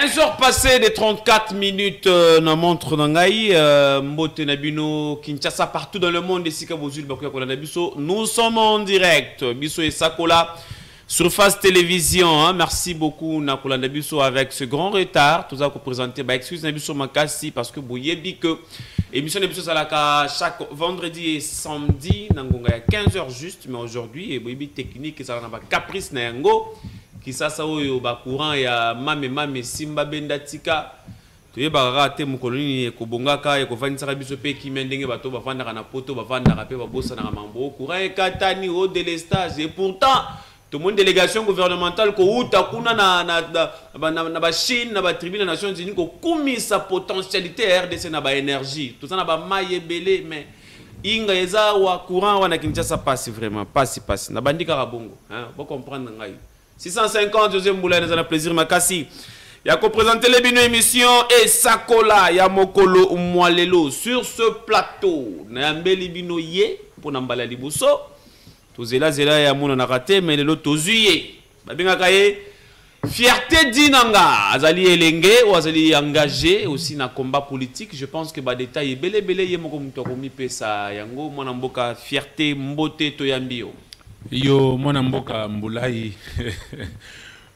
15h passées de 34 minutes, na montre nangai, Mbote Nabino, Kinshasa, partout dans le monde, ici nous sommes en direct, Bisso et Sakola, Surface Télévision, hein. Merci beaucoup Nakola Nabiso avec ce grand retard, tout ça qu'on présentait, bah excuse Nabiso Makasi parce que vous dit que émission Nabiso Salaka chaque vendredi et samedi, Nangonga à 15h juste, mais aujourd'hui, et Boyebi technique, ça n'a pas caprice Nango. Qui ça oyo ba courant ya mame simba bendatika to ba rate mu koloni ko bongaka ko vanisa biso pe ki mendenge bato ba vanda na poto ba vanda pe ba bossa na mambo courant e katani au délestage et pourtant tout le monde délégation gouvernementale ko uta kuna na ba Chine na ba tribune des Nations Unies ko kumisa potentialité RDC na ba énergie tout ça na ba maye belé mais inga eza wa courant wana Kinshasa passe vraiment passe na bandika rabongo hein vous comprendre ngai 650 José Mboula nous a plaisir makasi. Il y a qu'on présenter les bino émission et Sakola ya mokolo umwalelo sur ce plateau. Na mbeli bino ye pour nambala libuso. Tozela ya mona na raté mais lelo tozuye. Babinga kaye fierté dinanga azali elenge ou azali engagé aussi na combat politique. Je pense que ba détail belé ye moko muto komi pesa yango mona mboka fierté mbote toyambio. Yo mwana mboka mbulai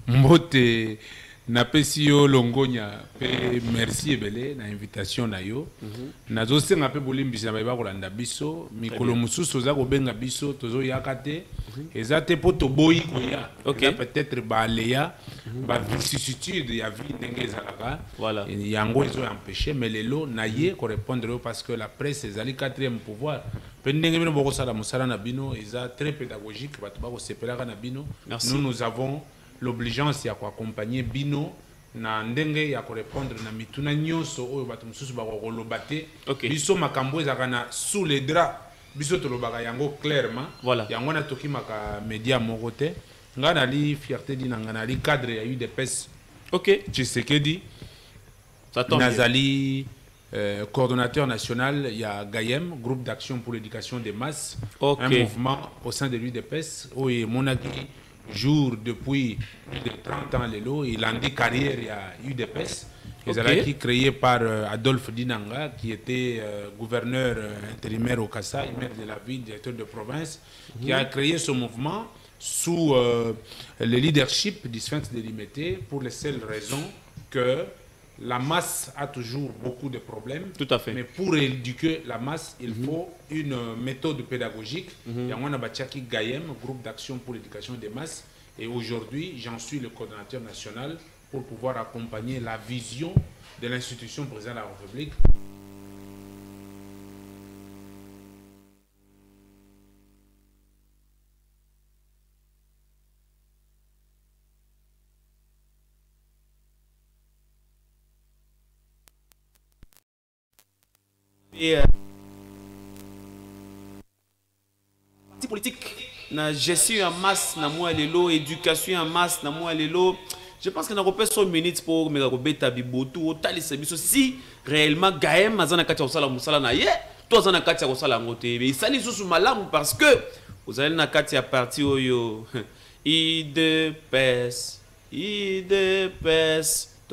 mbote na pesi yo longonya pe merci ebele na invitation na yo nazo senga pe bolimbisi na ba kolanda biso mikolo mususu za ko benga biso tozo yakate ezate poto boyi koya peut-être ba leya ba vicissitude ya vie ndenge ezalaka voilà yango ezo empêcher mais lelo na ye ko répondre parce que la presse ezali quatrième pouvoir. Très pédagogique. Nous avons l'obligeance à accompagner Bino na ndenge ya ko répondre na mituna nyonso oyo bato mususu ba ko lobate biso makambo ezakana sous les draps biso to lobaka yango clairement voilà yango na toki maka média mokote ngana li fierté dinanga na li cadre ya UDPS Tshisekedi Nazali coordonnateur national, il y a Gayem, groupe d'action pour l'éducation des masses, un mouvement au sein de l'UDPS, où mon ami jour depuis plus de 30 ans, il a dit carrière à UDPS, qui créé par Adolphe Dinanga, qui était gouverneur intérimaire au Kassai, maire de la ville, directeur de province, qui a créé ce mouvement sous le leadership du Sphinx de Limité pour les seules raisons que la masse a toujours beaucoup de problèmes. Tout à fait. Mais pour éduquer la masse, il faut une méthode pédagogique. Il y a un Gayem, groupe d'action pour l'éducation des masses. Et aujourd'hui, j'en suis le coordonnateur national pour pouvoir accompagner la vision de l'institution présidente de la République. Politique, na gestion en masse, na moi lelo, éducation en masse, na moi lelo. Je pense que na repère 100 minutes pour me robeta bibotu otali sebiso si réellement Gaëm azana katia osala musala na ye, toi azana katia osala ngote. Mais ça les sous malamu parce que vous allez na katia parti oyo IDPS.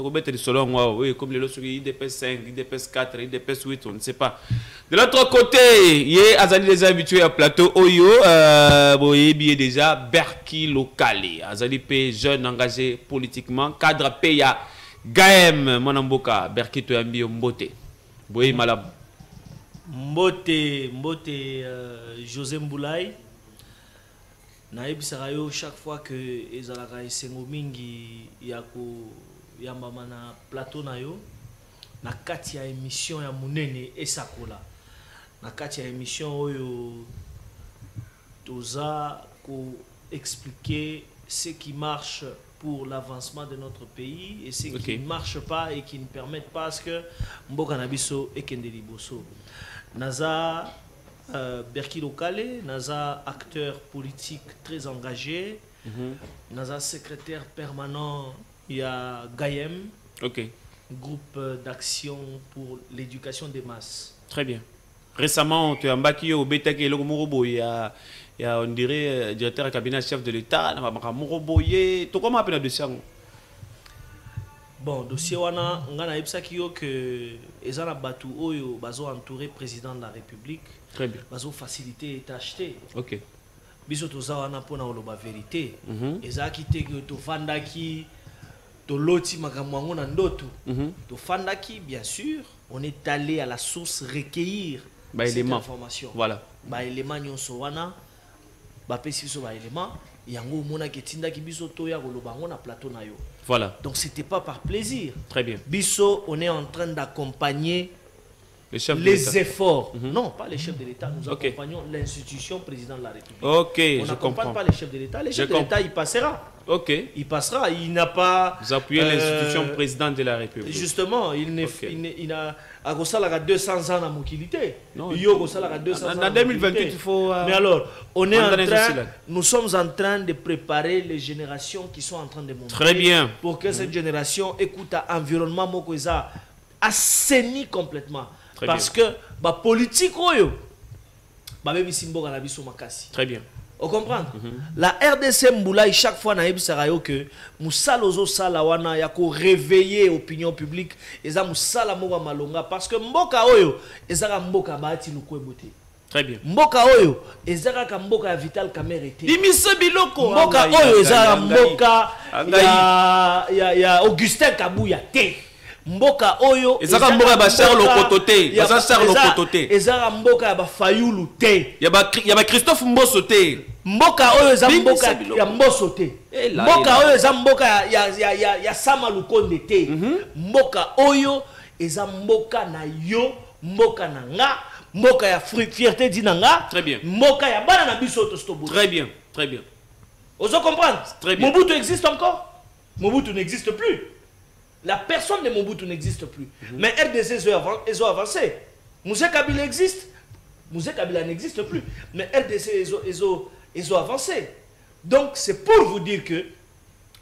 Oui, comme les autres, IDPS 5, IDPS 4, IDPS 8, on ne sait pas. De l'autre côté, il y a Azali les habitués à plateau Oyo, il déjà Berki Lokale, Azali P, jeune engagé politiquement, cadre Peya, Gaëm, Monamboka, Berki Toyambi Mbote. Oui, madame. Mbote, José Mboulay. Naïb Sarayo, chaque fois que Ezalaka et Sengomingi yambama na plateau na yo na kati ya émission ya munene Esakola na kati ya émission oyo toza ko expliquer ce qui marche pour l'avancement de notre pays et ce qui ne marche pas et qui ne permettent pas ce que mboka na biso ekende liboso naza Berki Lokale, naza acteur politique très engagé, naza secrétaire permanent, il y a Gayem, groupe d'action pour l'éducation des masses. Très bien. Récemment, tu as embarqué au BTK et il y a on dirait directeur cabinet chef de l'État, Moroboye, tu comment appelles de ça? Bon, dossier wana ngana yebsa kiyo que ezana batu oyo bazo entouré président de la République. Très bien. Bazo faciliter et acheter. OK. Biso toza wana pona oloba vérité. Ezaki te que to fandaki to loti makamwango na ndoto. To fandaki bien sûr, on est allé à la source recueillir cette information. Voilà. Ba élément nyonso wana ba pesi biso ba élément yango mona ketinda ki biso to ya koloba ngo na plateau na yo. Voilà. Donc c'était pas par plaisir. Très bien. Biso, on est en train d'accompagner les efforts. Non, pas les chefs de l'État. Nous accompagnons l'institution président de la République. Ok, on n'accompagne pas les chefs de l'État. Les chefs de l'État, il passera. Ok. Il passera. Il n'a pas... Vous appuyez l'institution président de la République. Justement, il a... À Gossala 200 ans à Mokilité. Il y a Gossala 200 ans. En 2028, il faut... Mais alors, on est en train... Nous sommes en train de préparer les générations qui sont en train de monter. Très bien. Pour que cette génération écoute à l'environnement Mokoza assaini complètement. Très parce bien. que la politique, très bien. Vous comprenez? La RDC Mboulaye, chaque fois, na ebisarayo que Moussalozo Salawana yako réveiller l'opinion publique et ça Moussala Mowa Malonga parce que Mboka Oyo ezara Mboka Bahati Lukwebote. Très bien. Mboka Oyo ezara ka Mboka ya Vital Kamerete. Bimise Biloko. Mboka Oyo ezara Mboka ya Augustin Kabuya te. Mboka Oyo ezara Mboka ba Charles Lokotote. Ezara Charles Lokotote. Ezara Mboka ya ba Fayulu te. Ya ba Christophe Mboso te. Mboka Oyo ezara Mboka ya Mboso te. Mboka Oyo ezara Mboka ya Sama Lukonde te. Mboka Oyo ezara Mboka na yo, Mboka na nga. Mboka ya fierté dinanga. Très bien. Mboka ya bana na biso to stobo. Très bien, très bien. Vous comprenez? Très bien. Mobutu existe encore? Mobutu n'existe plus. La personne de Mobutu n'existe plus. Mais RDC ils ont avancé. Moussa Kabila existe. Moussa Kabila n'existe plus. Mais RDC ils ont avancé. Donc c'est pour vous dire que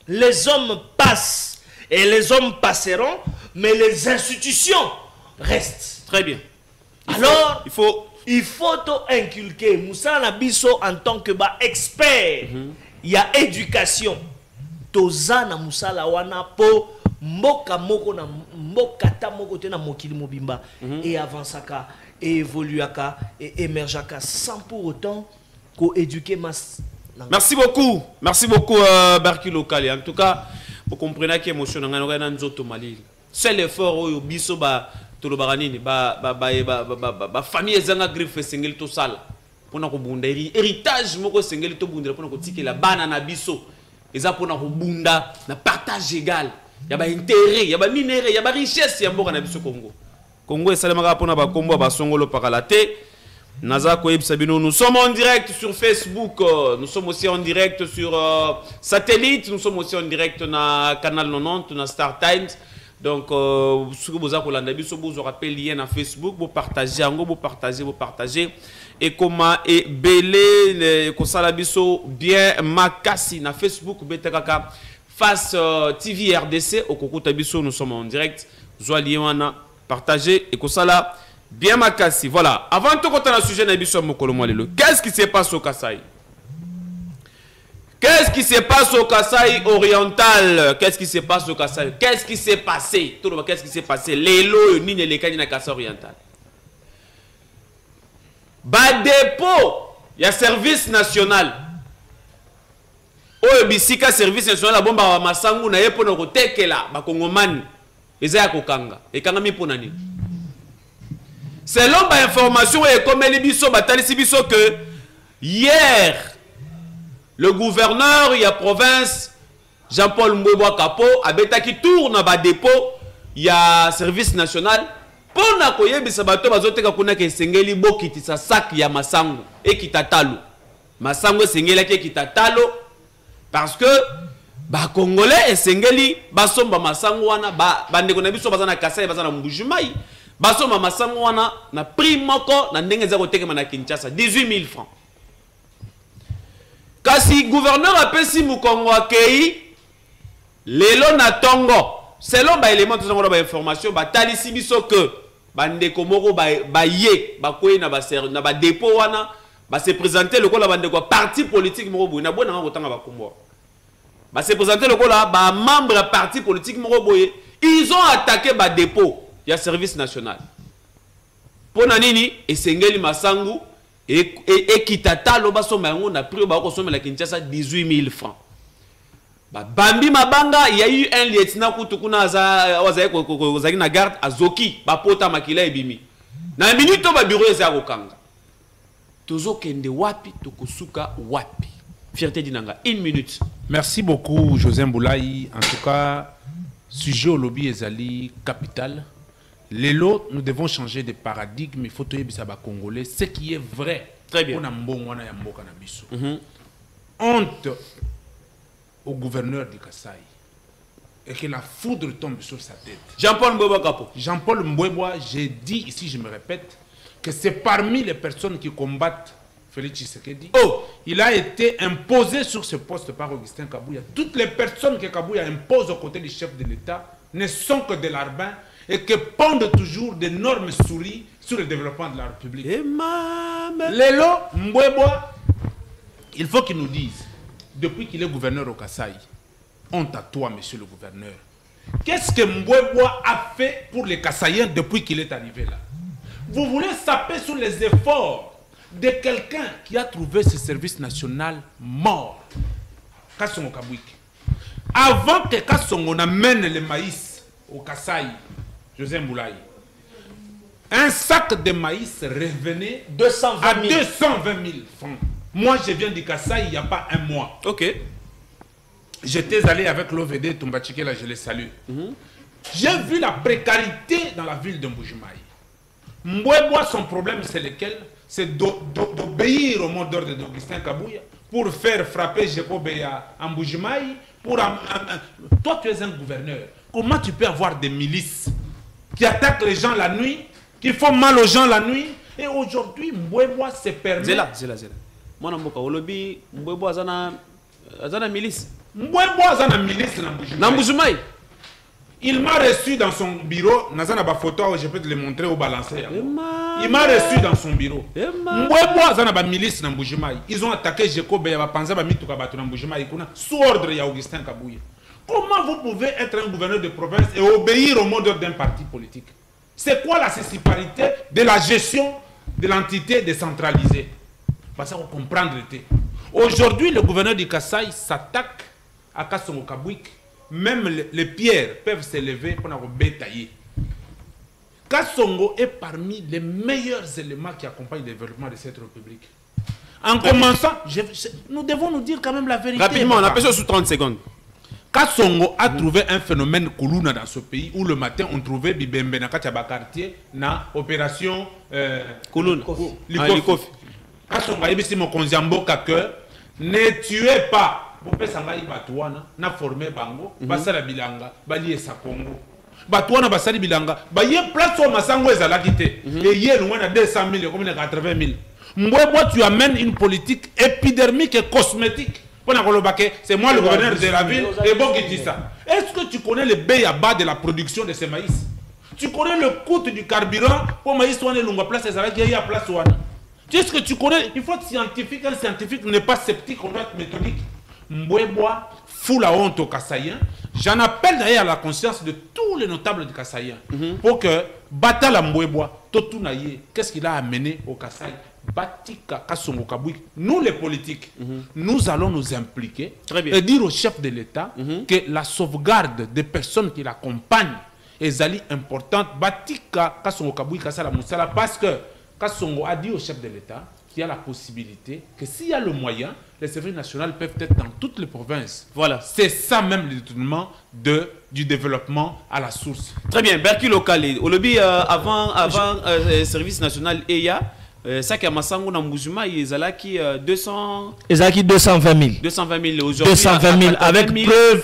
les hommes passent et les hommes passeront, mais les institutions restent. Très bien. Alors, il faut inculquer Moussa Nabiso en tant que expert. Il y a éducation. Tozana Moussa Lawana po mboka moko na mboka ta moko te na mokili mobimba et avancaka et évoluaka et émergeaka sans pour autant qu'on éduque masse. Merci beaucoup. Merci beaucoup Barki Lokali. En tout cas, vous comprenez que l'émotion n'a nzoto malil. C'est l'effort au biso ba tolobaranini ba famille ezanga griffe sengeli to sala pona ko bunda héritage moko sengeli to bunda pona ko tikela bana na biso eza pona ko bunda na partage égal ya ba intérêt ya ba minéraux ya ba richesse ya mboka na biso Congo esalemaka pona ba kombo ba songolo pakalate naza ko yebisa bino. Nous sommes en direct sur Facebook, nous sommes aussi en direct sur satellite, nous sommes aussi en direct na canal 90 na Star Times. Donc, ce que vous avez vous rappelle lien na Facebook, vous partagez, vous partagez. Et comment et belé, kosalabiso bien makasi na Facebook, betekaka face TV RDC, au Kokuta Biso, nous sommes en direct. Zoaliwana, partagez et kosala bien makasi. Voilà. Avant tout, quand on a un sujet na biso mokolo mwalelo, qu'est-ce qui se passe au Kasaï? Qu'est-ce qui se passe au Kasaï oriental? Qu'est-ce qui se passe au Kasaï? Qu'est-ce qui s'est passé? Tout le monde, qu'est-ce qui s'est passé? Les lots, ni les canines à Kasaï oriental. Ba dépôt, il y a service national. Oh, bisika service national, la bombe à Masangu, na yepo no kotekela, ba Kongomani, ezaya kokanga. Et kanga mi ponani. Selon ba information et comme les biso, ba talisi biso que hier, le gouverneur, il y a province, Jean-Paul Mbouboua Kapo, a bêta qui tourne à dépôt, il y a service national. Pour na koye bisabato bazote kakuna ke sengeli bokiti sa sac ya Masangu et kitatalo. Masangu sengeli ke kitatalo parce que ba Congolais et sengeli basomba Masangu wana ba ndeko na biso bazana Kasai bazana Mbujimai. Basomba Masangu wana na prix moko na ndenge za koteka na Kinshasa 18 000 francs. Kasi gouverneur apesi Mukongo akei lelo na tongo selon ba élément tout ba information ba talisi biso que bandeko moko ba ye ba koyi na ba dépôt wana ba se présenter le ko la bandeko parti politique moko boye na bona ngo tanga ba kombo ba se présenter le ko la ba membre parti politique moko boye Ils ont attaqué le dépôt. Il y a service national. Pour Nanini, et Sengeli Masangu, et Kitata, on a pris la Kinshasa 18 000 francs. Bambi Mabanga, il y a eu un lieutenant Koutoukuna na garde à Zoki, Bapota Makila et Bimi. Na minute, ba bureau est à Okanga. Tozo Kende Wapi, Tokosuka Wapi. Fierté d'Inanga. 1 minute. Merci beaucoup, José Mboulaye. En tout cas, sujet au lobby Ezali capital. Les lots, nous devons changer de paradigme. Il faut que Congolais. Ce qui est vrai. Très bien. Honte au gouverneur du Kasaï. Et que la foudre tombe sur sa tête. Jean-Paul Mbouébois Capo. Jean-Paul Mbouébois, j'ai dit ici, je me répète, que c'est parmi les personnes qui combattent Félix Tshisekedi. Oh, il a été imposé sur ce poste par Augustin Kabouya. Toutes les personnes que Kabouya impose aux côtés du chef de l'État ne sont que des larbins et que pondent toujours d'énormes souris sur le développement de la République. Lélo Mbouébois, il faut qu'il nous dise, depuis qu'il est gouverneur au Kasaï, honte à toi, monsieur le gouverneur. Qu'est-ce que Mbouébois a fait pour les Kassaïens depuis qu'il est arrivé là? Vous voulez saper sur les efforts de quelqu'un qui a trouvé ce service national mort. Kassongo Kabouik. Avant que Kassongo n'amène le maïs au Kasaï, José Mboulaye, un sac de maïs revenait à 220 000 francs. Moi, je viens du Kasaï il n'y a pas un mois. Ok. J'étais allé avec l'OVD Tombachike, là, je les salue. J'ai vu la précarité dans la ville de Mbujimaï. Mbouébois, son problème, c'est lequel? C'est d'obéir au mot d'ordre d'Augustin Kabouya pour faire frapper Jeko Beya en Mbujimaï. Toi, tu es un gouverneur. Comment tu peux avoir des milices qui attaquent les gens la nuit, qui font mal aux gens la nuit? Et aujourd'hui, Mbouébois se permet... Zela. Moi, je suis lobby, Mbouébois a milice. Mbouébois a milice dans Mbujimaï. Il m'a reçu dans son bureau. Nazana ba photo, je peux te le montrer au balancier. Il m'a reçu dans son bureau. Mbouébois zana ba milice na Mbujimaï. Ils ont attaqué Jeko Beya ba panza ba mituka batu na Mbujimaï kuna sous ordre ya Augustin Kabouya. Comment vous pouvez être un gouverneur de province et obéir au mot d'ordre d'un parti politique? C'est quoi la séparité de la gestion de l'entité décentralisée? Parce qu'on comprendre. Aujourd'hui, le gouverneur du Kasaï s'attaque à Kassongo Kabouik. Même les pierres peuvent s'élever pour nous bétailler. Kassongo est parmi les meilleurs éléments qui accompagnent le développement de cette république. En commençant, nous devons nous dire quand même la vérité. Rapidement, on appelle ça sous 30 secondes. Kassongo a trouvé un phénomène Koulouna dans ce pays où le matin on trouvait Bibembe na Katiaba quartier na opération Koulouna. Likofi. Kassongo a dit mon konziamboka que ne tuez pas. Sangai Batouana, na formé Bango, Basala Bilanga, Bali sa Congo. Batouana Basali Bilanga, Baye place au Massango et Zalakite. Et hier, on a 200 000, comme 80 000. Mbouébois, tu amènes une politique épidermique et cosmétique. C'est moi le gouverneur de la ville, et bon qui dit ça. Est-ce que tu connais le béaba de la production de ces maïs? Tu connais le coût du carburant pour maïs ou longue place et Zalaki, il y a place ou est-ce que tu connais? Il faut être scientifique, un scientifique n'est pas sceptique, on doit être méthodique. Mbouébois fout la honte aux Kassaïens. J'en appelle d'ailleurs à la conscience de tous les notables du Kassaïen pour que Batala Mbouébois, Totunaye, qu'est-ce qu'il a amené au Kassaï? Batika Kassongo Kabouik. Nous les politiques, nous allons nous impliquer et dire au chef de l'État que la sauvegarde des personnes qui l'accompagnent est importante. Batika Kassongo Kabouik Kassala Moussala, parce que Kassongo a dit au chef de l'État qu'il y a la possibilité que s'il y a le moyen, les services nationaux peuvent être dans toutes les provinces. Voilà. C'est ça même le détournement du développement à la source. Très bien. Berki local. Au lobby, avant service national EIA, ça qui a Massango dans Mboujima, ils ont qui 200... Ils ont 220 000. 220 000 aujourd'hui. 220 000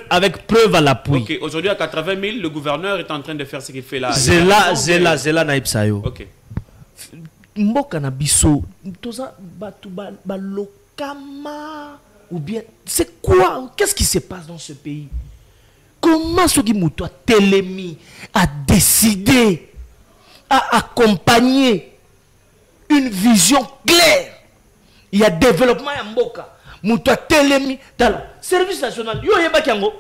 avec preuve à l'appui. Ok. Aujourd'hui à 80 000, le gouverneur est en train de faire ce qu'il fait là. Zela Naipsayo. Ok. Mboka na biso toza batu balokama ou bien c'est quoi? Qu'est-ce qui se passe dans ce pays? Comment Soki Moutoua Télémi a décidé à accompagner une vision claire? Il y a développement à Mboka. Moutoua Télémi dans le service national. Yo yeba kiango.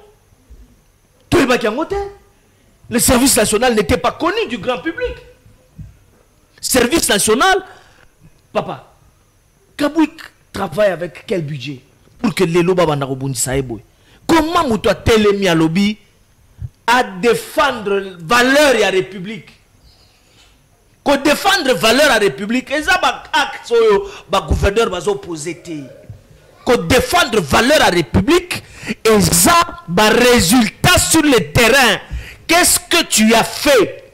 To yeba kiango te. Le service national n'était pas connu du grand public. Service national, papa, Kabouik travaille avec quel budget pour que les lobas bandarobundisa eboy? Comment vous doit télémi à lobby à défendre valeur et la République? Qu'on défendre valeur à la République, et ça va acte gouverneur va opposer. Qu'on défendre valeur à la République, et ça va résultat sur le terrain. Qu'est-ce que tu as fait?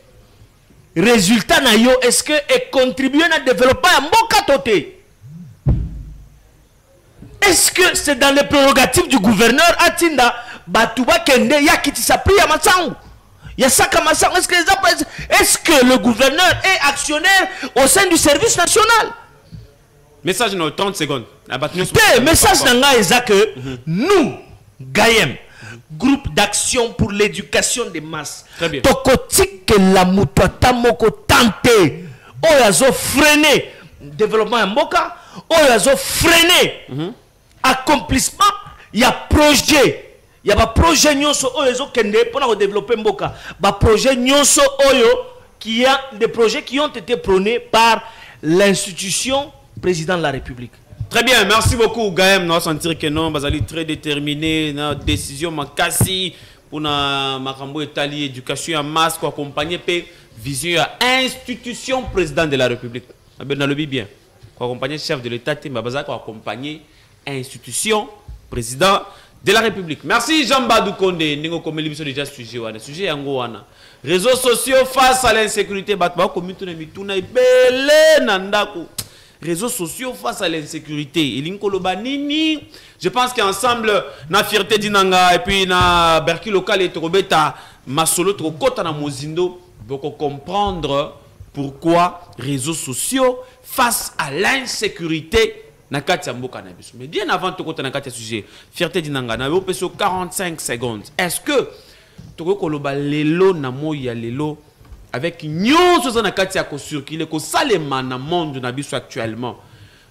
Résultat nayo, est-ce que est contribué à développer un bon catoté? Est-ce que c'est dans les prérogatives du gouverneur Atinda Batouba Kende Yakiti Sapri Yamatsangu? Est-ce que le gouverneur est actionnaire au sein du service national? Message dans 30 secondes. Message dans que nous, Gayem, groupe d'action pour l'éducation des masses, Tokoti que la moutouata moko tenté, oyazo freiner développement en Moka, oyazo freiner accomplissement, il y a projet. Il y a des projets pour développer Mboka. Des projets qui a des projets qui ont été prônés par l'institution président de la République. Très bien, merci beaucoup Gaëm. Nous allons sentir que nous sommes très déterminés dans la décision Makasi pour Makambo Italie éducation en masse pour accompagner la vision à institution président de la République. Dans le bien, pour accompagner le chef de l'État, pour accompagner institution président de la République. Merci Jean-Badou Kondé. Nous avons déjà sujet réseaux sociaux face à l'insécurité. Réseaux sociaux face à l'insécurité. Je pense qu'ensemble, na fierté dinanga et puis na berki local et trobeta masolo trokota na mozindo, beaucoup comprendre pourquoi réseaux sociaux face à l'insécurité. Mais bien avant de côté na sujet, fierté dinanga na yo peso 45 secondes. Est-ce que toko koloba lelo na moya lelo avec nyonso za na kati ya ko circuler ko salema na monde na biso actuellement?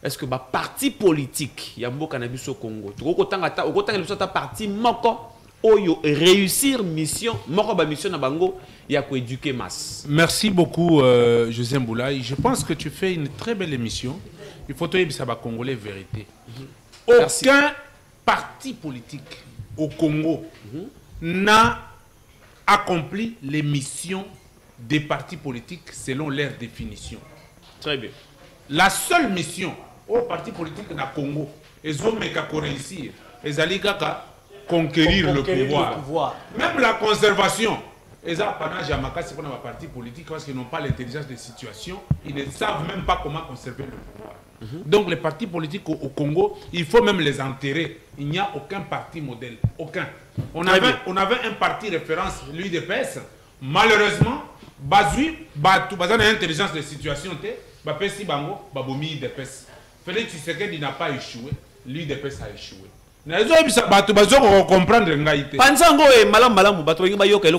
Est-ce que ba parti politique ya mboka na biso Congo toko tanga ta okotanga biso ta parti moko oyo réussir mission moko ba mission na bango ya ko éduquer masse? Merci beaucoup José Mboulaye. Je pense que tu fais une très belle émission. Il faut que ça va Congolais vérité. Aucun parti politique au Congo n'a accompli les missions des partis politiques selon leur définition. Très bien. La seule mission aux partis politiques dans le Congo, ils ont réussir, ils allaient conquérir le pouvoir. Même la conservation. Ils ont pas Jamakasi pour les partis politiques parce qu'ils n'ont pas l'intelligence des situations, ils ne savent même pas comment conserver le pouvoir. Donc les partis politiques au Congo, il faut même les enterrer. Il n'y a aucun parti modèle, aucun. On avait un parti référence, l'UDPS. Malheureusement, Bazui, Bazan a intelligence des situations, Bapesi Bango, Babomi UDPS. Félix Tshisekedi n'a pas échoué, l'UDPS a échoué.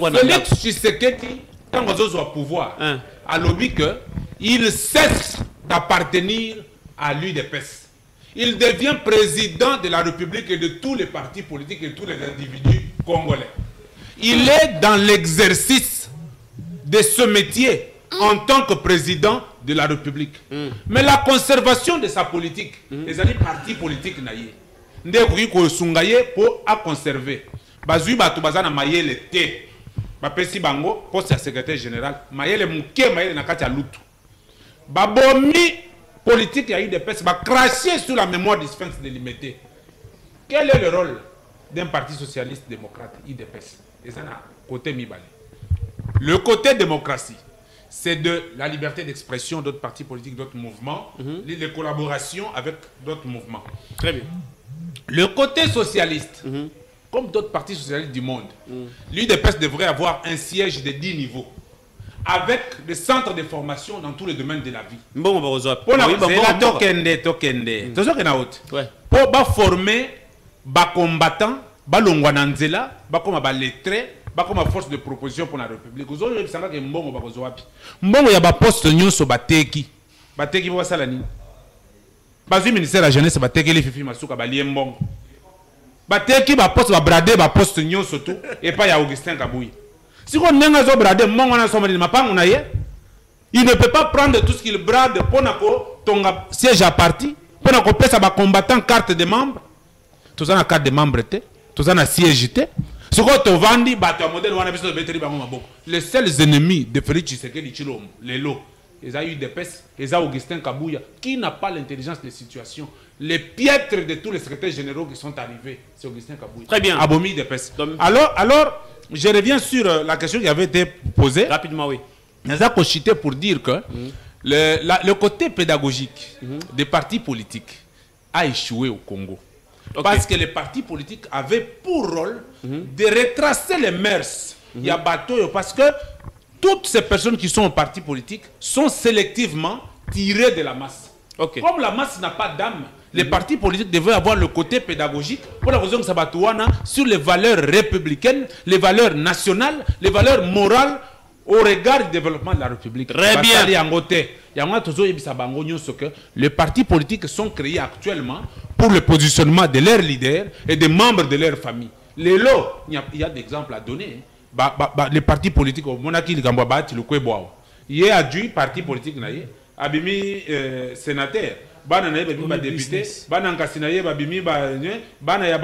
Félix Tshisekedi, quand vous avez pouvoir, a lobby que il cesse d'appartenir à l'UDPS. Il devient président de la République et de tous les partis politiques et tous les individus congolais. Il est dans l'exercice de ce métier en tant que président de la République. Mais la conservation de sa politique, les partis politiques naïe. Ndé ko sungaye pour à conserver. Bazui batu bazana mayele té. Bapesi bango poste secrétaire général. Mayele muke mayele nakati lutu. Babomi politique ya UDPS va cracher sur la mémoire du Sphinx délimité. Quel est le rôle d'un parti socialiste démocrate UDPS? Et ça n'a côté mibali. Le côté démocratie, c'est de la liberté d'expression d'autres partis politiques, d'autres mouvements, les collaborations avec d'autres mouvements. Très bien. Le côté socialiste, comme d'autres partis socialistes du monde, l'UDPS devrait avoir un siège de 10 niveaux, avec des centres de formation dans tous les domaines de la vie. Bon, pour former des combattants, des longwananzela, des lettrés, des force de proposition pour la République. Vous avez vu que Mbongo ya ba poste nyonso bateki. Bateki ba salani. Bazui ministère de la jeunesse bateki les fifi masuka balie Mbongo. Bateki ba poste ba brader ba poste nyonso tout et pas ya Augustin Kabouyi. Si on n'est pas bradé, il ne peut pas prendre tout ce qu'il brade pour ton siège à parti, pour qu'on combattant carte de membre. Tout ça, carte de membre, tout ça, siège. Ce que tu vendis, les seuls ennemis de Félix Tshisekedi, les lots, ils ont eu des pestes, ils ont Augustin Kabouya, qui n'a pas l'intelligence des situations. Les piètres de tous les secrétaires généraux qui sont arrivés, c'est Augustin Kabouya. Très bien. Abomi des pestes. Alors, je reviens sur la question qui avait été posée. Rapidement, oui. Nous avons cité pour dire que le côté pédagogique des partis politiques a échoué au Congo. Okay. Parce que les partis politiques avaient pour rôle de retracer les mœurs. Il y a bateau parce que toutes ces personnes qui sont au parti politique sont sélectivement tirées de la masse. Okay. Comme la masse n'a pas d'âme, les partis politiques devaient avoir le côté pédagogique pour la raison que ça va sur les valeurs républicaines, les valeurs nationales, les valeurs morales au regard du développement de la République. Très bien. Les partis politiques sont créés actuellement pour le positionnement de leurs leaders et des membres de leur famille. Les lots, il y a des exemples à donner. Les partis politiques, il y a du parti politique, abimi sénateur. Bana na babimi ba député bana nkasi na ye babimi ba bana ya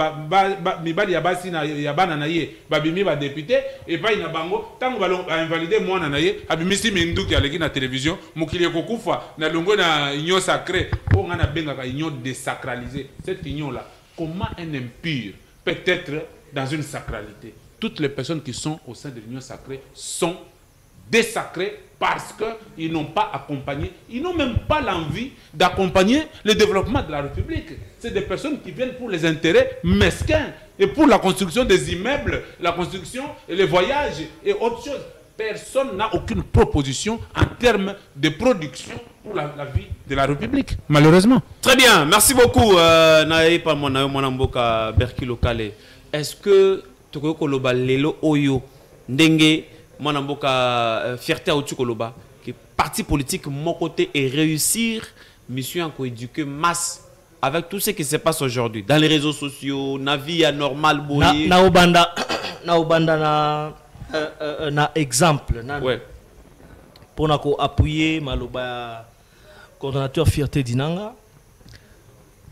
mibali ya basi na ya bana na ye babimi ba député et pas ina bango tango ba invalider mwana na ye abimi si minduki aleki na télévision mukili kokufa na longo na union sacrée o ngana benga ka union désacralisée. Cette union là, comment un impur peut être dans une sacralité? Toutes les personnes qui sont au sein de l'union sacrée sont désacrés parce qu'ils n'ont pas accompagné, ils n'ont même pas l'envie d'accompagner le développement de la République. C'est des personnes qui viennent pour les intérêts mesquins et pour la construction des immeubles, la construction et les voyages et autres choses. Personne n'a aucune proposition en termes de production pour la vie de la République, malheureusement. Très bien, merci beaucoup. Est-ce que tu as lelo oyo ndenge Mwanamboka fierté à Otukoloba que parti politique mon côté et réussir mission à éduquer masse avec tout ce qui se passe aujourd'hui dans les réseaux sociaux, na vie anormale na obanda na exemple na ouais. Pour appuyer maloba coordonnateur fierté dinanga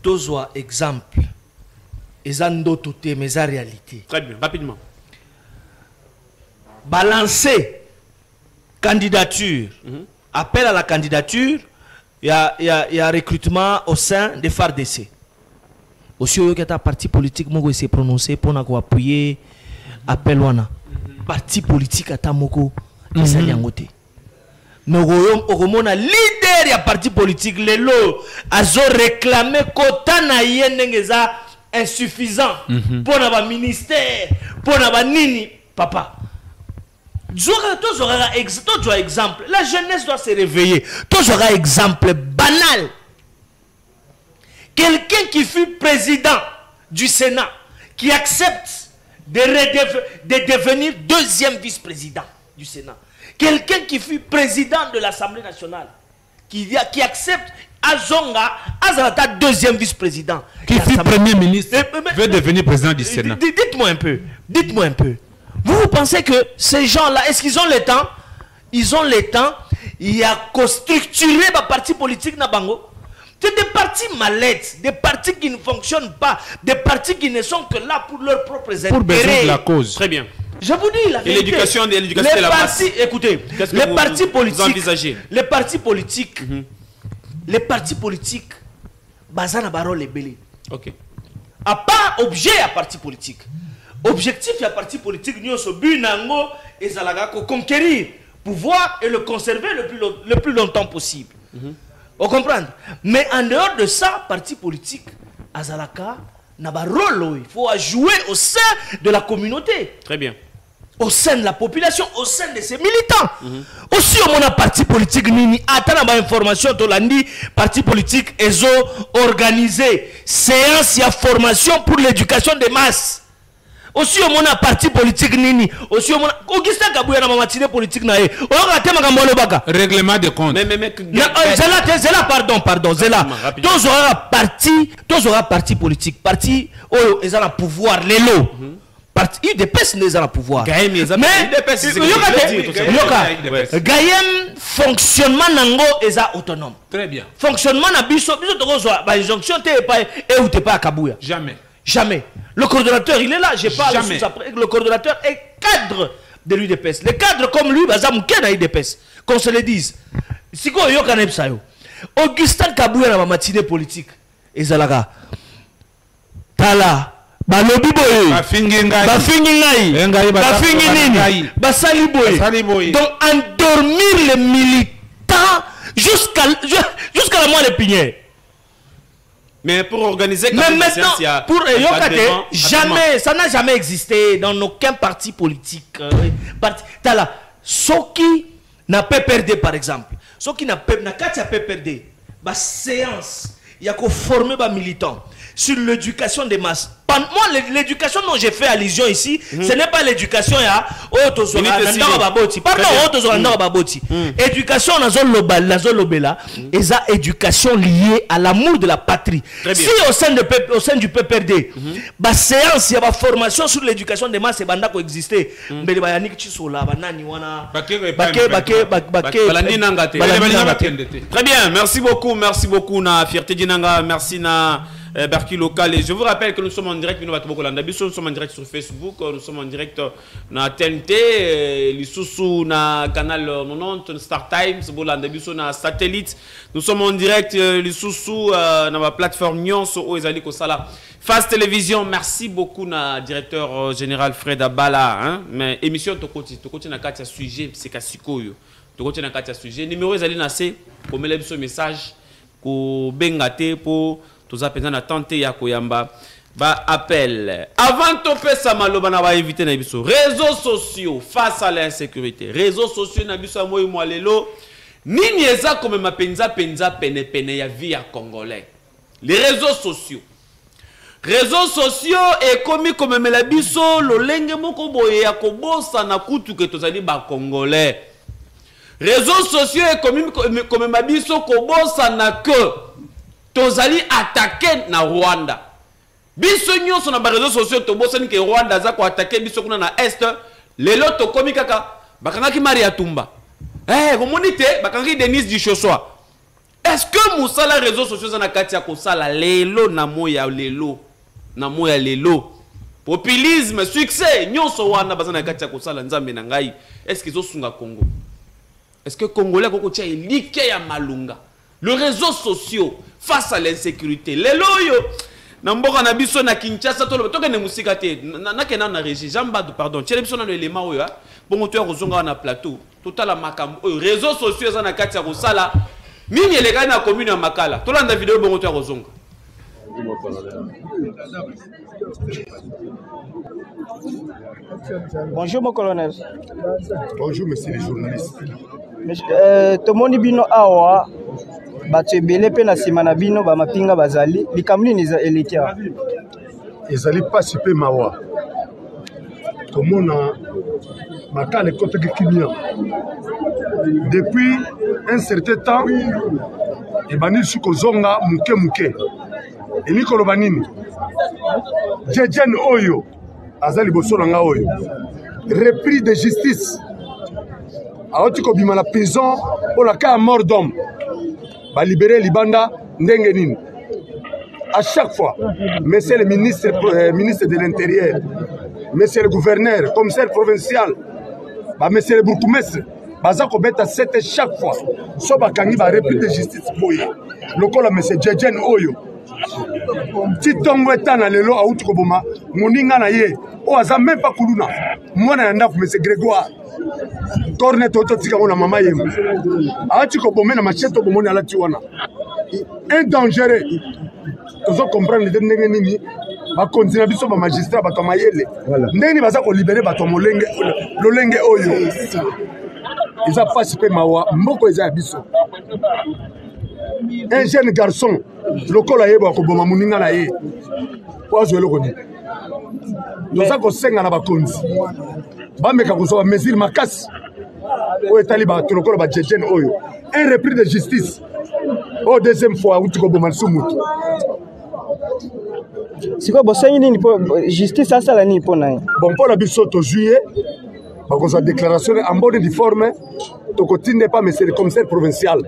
tozwa exemple ezando toute mais la réalité. Très bien, rapidement. Balancer candidature, appel à la candidature, il y a recrutement au sein des FARDC. Aussi, il y a un parti politique qui s'est prononcé pour appuyer appel wana. Parti politique à Tamoko, qui s'est yangoté. Nous avons un leader du parti politique, les lots, a réclamé quota na yendengeza insuffisant pour le ministère, pour le nini, papa. Exemple. La jeunesse doit se réveiller. Tu auras exemple banal. Quelqu'un qui fut président du Sénat, qui accepte de devenir deuxième vice-président du Sénat. Quelqu'un qui fut président de l'Assemblée nationale, qui accepte Azonga, Azalata deuxième vice-président. Qui fut premier ministre, veut devenir président du Sénat. Dites-moi un peu. Dites-moi un peu. Vous pensez que ces gens-là, est-ce qu'ils ont le temps? Ils ont le temps. Il y a structuré ma parti politique na bango. C'est des partis mallettes, des partis qui ne fonctionnent pas, des partis qui ne sont que là pour leurs propres intérêts. Pour besoin de la cause. Très bien. Je vous dis la vérité. Et l'éducation de la masse. Écoutez, les partis politiques, les partis politiques, bazana barol les belé. Ok. À part objet à parti politique. Objectif à parti politique, nous sommes bunango et zalaga conquérir pouvoir et le conserver le plus longtemps possible. Vous comprenez? Mais en dehors de ça, parti politique, azalaka n'a pas rôle. Il faut jouer au sein de la communauté. Très bien. Au sein de la population, au sein de ses militants. Aussi, on a parti politique nini. Attends, information, Tolandi, parti politique, ils ont organisé séance et formation pour l'éducation des masses. Aussi au monde parti politique nini aussi au monde Augustin Kabouya na matinée politique na ye o ka tema ngambolo baka règlement de compte mais zela pardon zela tous aura parti politique parti oyo ezala pouvoir lelo parti UDPS n'est pas le pouvoir. Gaïem, Gaïem, fonctionnement nango est autonome. Très bien. Fonctionnement na biso, biso to kozwa ba injonction te pas et ou te pas à Kabouya. Jamais. Jamais. Le coordonnateur, il est là, je parle Jamais. sous après. Le coordonnateur est cadre de l'UDPS. Les cadres comme lui, bazamouké na UDPS. Qu'on se le dise. Si quoi yo kanep sayo. Augustin Kabouya na matinée politique. Ezalaga. Tala. Balobi boye. Bafingi ngai. Bafingi nini. Basali boye. Donc endormir les militants jusqu'à la moelle épinière. Mais pour organiser mais maintenant, pour Yokate, jamais, ça n'a jamais existé dans aucun parti politique. Tala, Soki n'a pas perdu par exemple. Soki n'a pas perdu. La séance, il y a qu'à former des militants sur l'éducation des masses. Moi, l'éducation dont j'ai fait allusion ici, ce n'est pas l'éducation à éducation et ça éducation liée à l'amour de la patrie. Si au sein du PPRD, la séance, il y a une formation sur l'éducation des masses, c'est qui exister. Très bien, merci beaucoup na Fierté Dinanga, merci na Barki Local. Et je vous rappelle que nous sommes en direct, nous sommes en direct sur Facebook, nous sommes en direct na TNT, Lissousou na canal 90, Star Times, na satellite. Nous sommes en direct, Lissousou na ma plateforme Nyon, so ezali ko sala. Face Télévision, merci beaucoup na directeur général Fred Abala. Hein? Mais émission Tokoti na katia sujet, c'est Kasikoyo. Tokoti na katia sujet. Numéro ezali na C, pour me laisser message, ko bengate pour tous appels na tenter ya koyamba. Ba appel. Avant de ça maloba na ba inviter na biso. Réseaux sociaux face à l'insécurité. Réseaux sociaux na biso moi moi lelo. Nini eza comme ma penza pene ya vie ya congolais. Les réseaux sociaux. Réseaux sociaux et comme la biso lo lenge moko boye ya kobosa na kutu ke tozali ba congolais. Réseaux sociaux et comme ma biso kobosa na que tozali attaquer na Rwanda. Biso nyonso na ba réseaux sociaux to bosani ke Rwanda za ko attaquer biso kuna na est lelo to komi kaka bakangaki Maria Tumba. Communauté bakangaki Denise Dishoswa. Est-ce que musala réseaux sociaux za na kati ya ko sala lelo na moya lelo na moya lelo populisme succès nyonso wana bazana kati ya ko sala nzambe na ngai est-ce qu'ils osunga Congo? Est-ce que Congolais koko tia elike ya malunga le réseaux sociaux face à l'insécurité lelo yo na mboka na biso na Kinshasa to tokene musika te na kena na régie Jambadu pardon tele biso na élément oyo bongo to ya kozonga na plateau totala makambo oyo réseaux sociaux za na kati ya kosala nini eleka na commune ya Makala tolanda vidéo bongo to ya kozonga. Bonjour mon colonel. Bonjour monsieur les journalistes. Tomoni bino awa bato ebele pe na sima na bino ba mapinga bazali likamuli ni za elikia. Ezali pasi pe mawa. Tomona Makala côté Kimia. Depuis un certain temps et banil sukozonga muke. Et Nicolo Banini. Djedjen Oyo. Azali Bossolanga Oyo. Repris de justice. Aotiko bima la prison pour la cas mort d'homme. Ba libérer Libanda Ndengenin. À chaque fois, monsieur le ministre de l'Intérieur, monsieur le gouverneur, commissaire provincial, monsieur le bourgmestre, Bazako Beta 7 chaque fois. Soba Kangi va repris de justice boye. Lokola monsieur Djedjen Oyo. Titongo etana lelo auti koboma moninga na ye o aza même pas kuluna mwana yanda ku monsieur Grégoire cornet toto tika ona mama yemo auti koboma na macheto bomoni ala tiwana un dangereux tozo comprendre de ndenge nini ba continue biso ba magistrat ba tomayele ndeni baza ko libérer ba tomolenge lolenge oyo ils passé pe mawa mboko eza biso un jeune garçon lokola yebo akoboma muninga na ye ozo eloko ni toza kosenga na bakonzi bameka kozoba mesure makasi oyo etali bato lokola ba Djedjen oyo un repris de justice au deuxième fois uti koboma lisumu C'est quoi justice à ça la ni pour naï. Bon pour la bisoto juillet, parce que déclaration en bonne et forme, to continue pas mais c'est le commissaire provincial.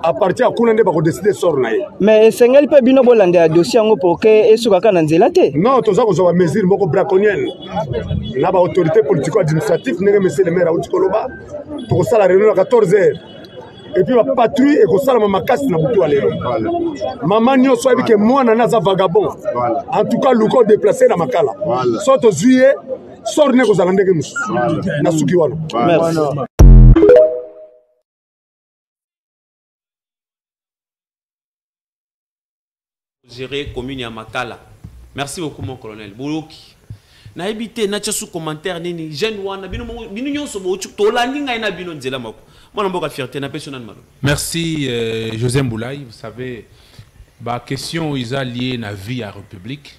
À partir à Koulande va décider sort naï. Mais Sengel peut bino bolande a dossier ngo pour que esukaka na nzela te. Non, to ça ko mesure moko braconnienne. Na ba autorité politico administrative ne monsieur le maire Aouti Koloba pour ça la réunion à 14h. Et puis la patrouille et ça la makasi na butu alelo. Maman nyo so que moi na za vagabond. En tout cas luko déplacé na makala. Soit au juillet sort ne ko za ndenge musu. Na suki wana. Merci. Gérer commune à Makala. Merci beaucoup mon colonel. Bouloki. Na habité na sous commentaire nini jeune wana bino nyonso bo to landi ngai na bino nzela mako. Moi mboka fierté na personnel malo. Merci José Mboulaye, vous savez ba question isa liée na vie à République.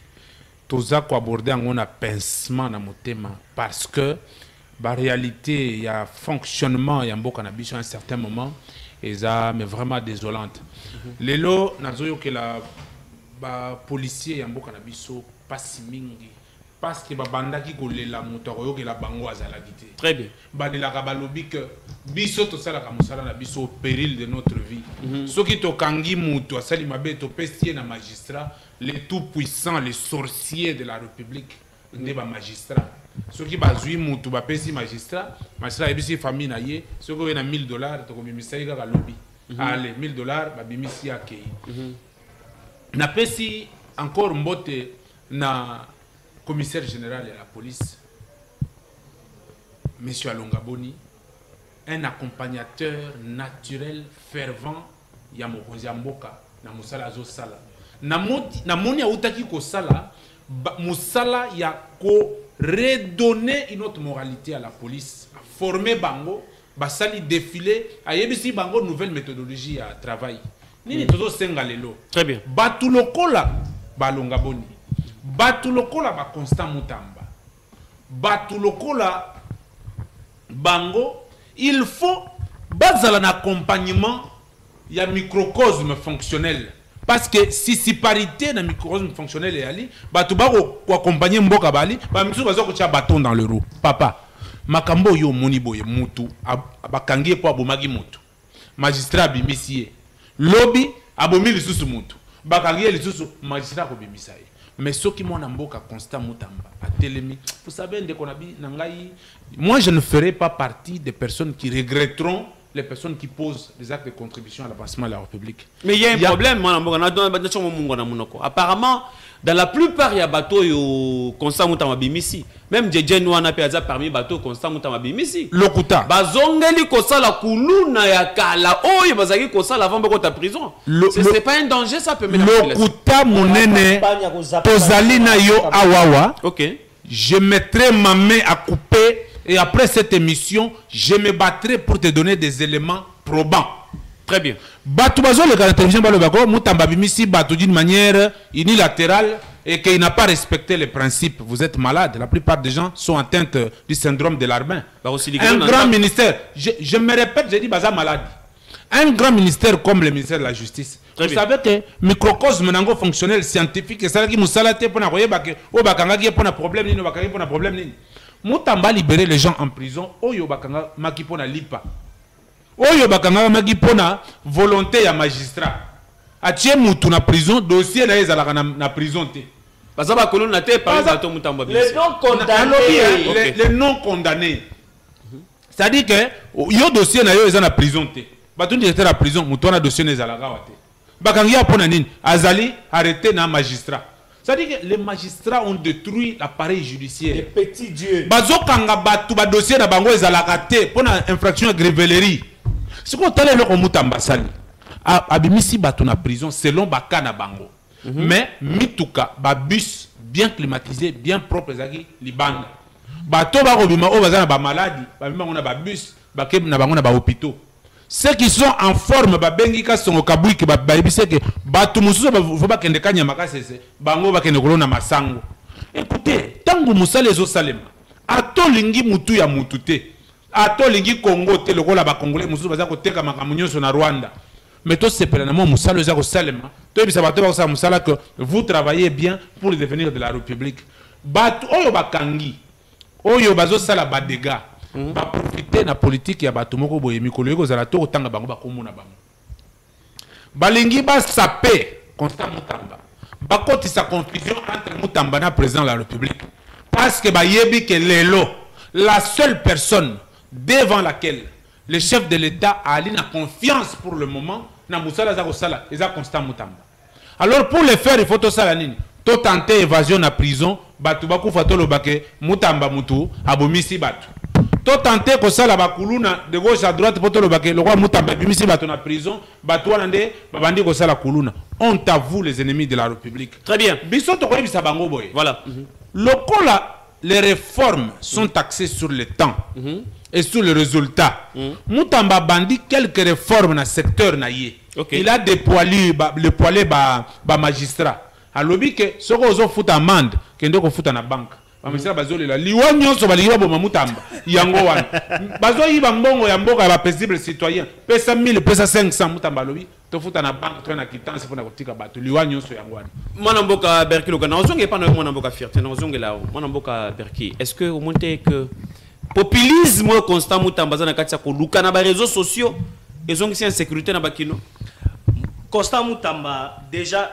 Toza ko aborder on a pincement na motema parce que ba réalité il y a fonctionnement ya mboka na biso à un certain moment et ça mais vraiment désolante. Lelo nazoyo que la ba policier ya mboka na biso pasi mingi parce que ba bandaki kolela motoro que la bango azala gité. Très bien. Ba de la kabalobi que biso to sala ka musala na biso au péril de notre vie. Ce qui to kangi mutu asali mabe to pestie na magistrat, les tout puissants, les sorciers de la République, ne ba magistrat. Ce qui bazui mutu ba pesi magistrat ebisi famille na ye, ce qui na $1000 to ko bimisa ka lobby. Allez, $1000 ba bimisi akei. Na pesi encore mbote na commissaire général de la police, monsieur Alonga Boni, un accompagnateur naturel, fervent, ya mokonzi mboka na musala zo sala. Na moni ya utaki ko sala, musala ya ko redonner une autre moralité à la police, former bango, basali défiler, ayebisi bango nouvelle méthodologie à travail. Nini tozo senga lelo. Très bien. Batu lokola balonga boni. Batu lokola ba Constant Mutamba. Batu lokola bango, il faut bazala un accompagnement il y a microcosme fonctionnel parce que si parité dans microcosme fonctionnel et ali batu ba ko accompagner mboka bali ba misu bazo ko tia bâton dans le roue. Papa makambo yo moni boye mutu abakangie po abomagi mutu. Magistrat bimisier lobby abomi lisusu mutu bakangie lisusu magistrat ko bimisaye. Mais ce qui m'ont amboka Constant Mutamba à Télémi, vous savez, moi je ne ferai pas partie des personnes qui regretteront les personnes qui posent des actes de contribution à l'avancement de la République. Mais il y a un problème, apparemment, dans la plupart il y a bateau Constant Mutamba bimisi. Même Djedjen Nouana Piazza parmi bateau Constant Mutamba bimisi. Lokuta. Bazongeli kosala kuluna ya kala. Oh, il bazaki kosala avant de ta prison. C'est pas un danger, ça peut mettre la population. Lokuta monene tozali na yo awawa. OK. Je mettrai ma main à couper et après cette émission, je me battrai pour te donner des éléments probants. Très bien. Batu bazo le la télévision ba le bako Mutamba bimisi batu d'une manière unilatérale et qu'il n'a pas respecté les principes. Vous êtes malade. La plupart des gens sont atteints du syndrome de l'Arbin. Un grand ministère, je me répète, j'ai dit baza malade. Un grand ministère comme le ministère de la Justice. Vous savez que microcosme nango fonctionnel scientifique et ça qui musalate pour na koyeba que o bakanga qui pour na problème ni bakanga pour na problème ni. Mutamba libérer les gens en prison, oyo bakanga maki pour na lipa. Oyo bakanga maki pour na volonté ya magistrat. Atie mutu na prison, dossier na ezala na prison te. Les non condamnés. C'est-à-dire que yo dossier na yo ezala na prison te. Batu directeur la prison, mutu na dossier na ezala gawa te. Bakangi apona nini? Azali arrêté na magistrat. C'est-à-dire que les magistrats ont détruit l'appareil judiciaire. Les petits dieux. Bazo kanga batu ba dossier na bango ezala raté pour na infraction à grévellerie. Ce qu'on t'a le Mutamba sali. Abimisi batu na prison selon bakana bango. Mais mituka ba bus bien climatisé, bien propre ezaki libanda. Bato ba robima o bazana ba maladie, ba bima on a ba bus, ba kem na bango na ba hôpitaux. Ceux qui sont en forme ba bengi ka songo kabui ke ba bibise que batu mususu ba faut ba kende kanya makasese, bango ba kende kolona masango. Écoutez, tangu musale zo salema. Ato lingi mutu ya mutu te. Ato lingi Congo te lokola ba congolais mususu baza ko teka makamunyo na Rwanda. mais tout c'est pénalement Moussala Zako Salema. Tout est ça Moussala que vous travaillez bien pour le devenir de la République. Bat oyo bakangi, oyo bazo sala badega, ba profiter na politique ya bato moko boye mikolo yeko zala to otanga bango bakomona bango. Balingi ba sapé Constant Mutamba. Ba koti sa confusion entre Mutamba na président de la République. Parce que ba yebi que lelo la seule personne devant laquelle le chef de l'État a la confiance pour le moment, na Moussala Zako Sala, et ça Constant Mutamba. Alors pour le faire, il faut tout ça la ligne. Tout tenter évasion na prison, batu baku fatolo bake Mutamba mutu abomisi batu. Tout tenter que ça la bakuluna de gauche à droite pour le bake le roi Mutamba abomisi batu na prison, batu alande babandi ko ça la kuluna. Honte à vous les ennemis de la République. Très bien. Biso to ko bisa bango boy. Voilà. Les réformes sont axées sur le temps et sur le résultat. Mutamba bandi quelques réformes dans le secteur naïe. Il a déployé le poilé ba magistrat. A lobby que ce qu'on fout amende, que nous fout na banque. Magistrat bazoli la liwanyo so baliwa bo Mutamba. Yango wan. Bazoyi bambongo ya mboka ba paisible citoyen. Pesa 1000, pesa 500 Mutamba lobby. To fout na banque, to na quittance pour na kotika bato. Liwanyo so yango wan. Mwana mboka Berki lokana ozonge pas na mwana mboka fierté na ozonge la mwana mboka Berki. Est-ce que au moins que populisme constant Mutamba za na kati ya ko lukana ba réseaux sociaux ezongi si insécurité na bakino. Constant Mutamba déjà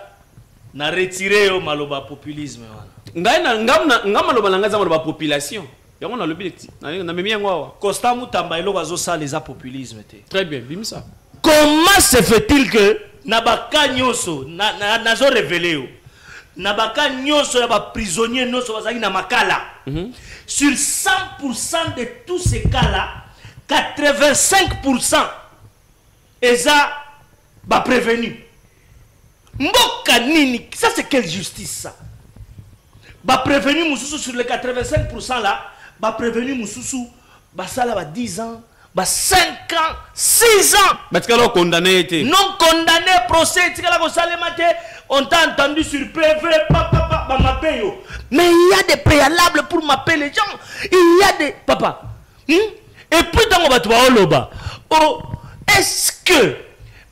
na retiré au maloba populisme wana. Ngam maloba na ngaza maloba population. Yango na lobi na memi yango wa. Constant Mutamba elo bazo ça les populisme te. Très bien, bimisa. Comment se fait-il que nabaka nyoso na zo révélé nabaka nyoso ya ba prisonnier nyoso bazaki na makala. Sur 100% de tous ces cas-là, 85% eza ba prévenu. Mboka nini, ça c'est quelle justice ça? Ba prévenu Moussoussou sur les 85% là, ba prévenu Moussoussou, ba ça là ba 10 ans, ba 5 ans, 6 ans. Mais tu as condamné été. Non condamné, procès, tu as maté, on t'a entendu sur PV, papa, ba m'appelle. Mais il y a des préalables pour m'appeler les gens. Il y a des papa. Et puis dans le bas, oh, est-ce que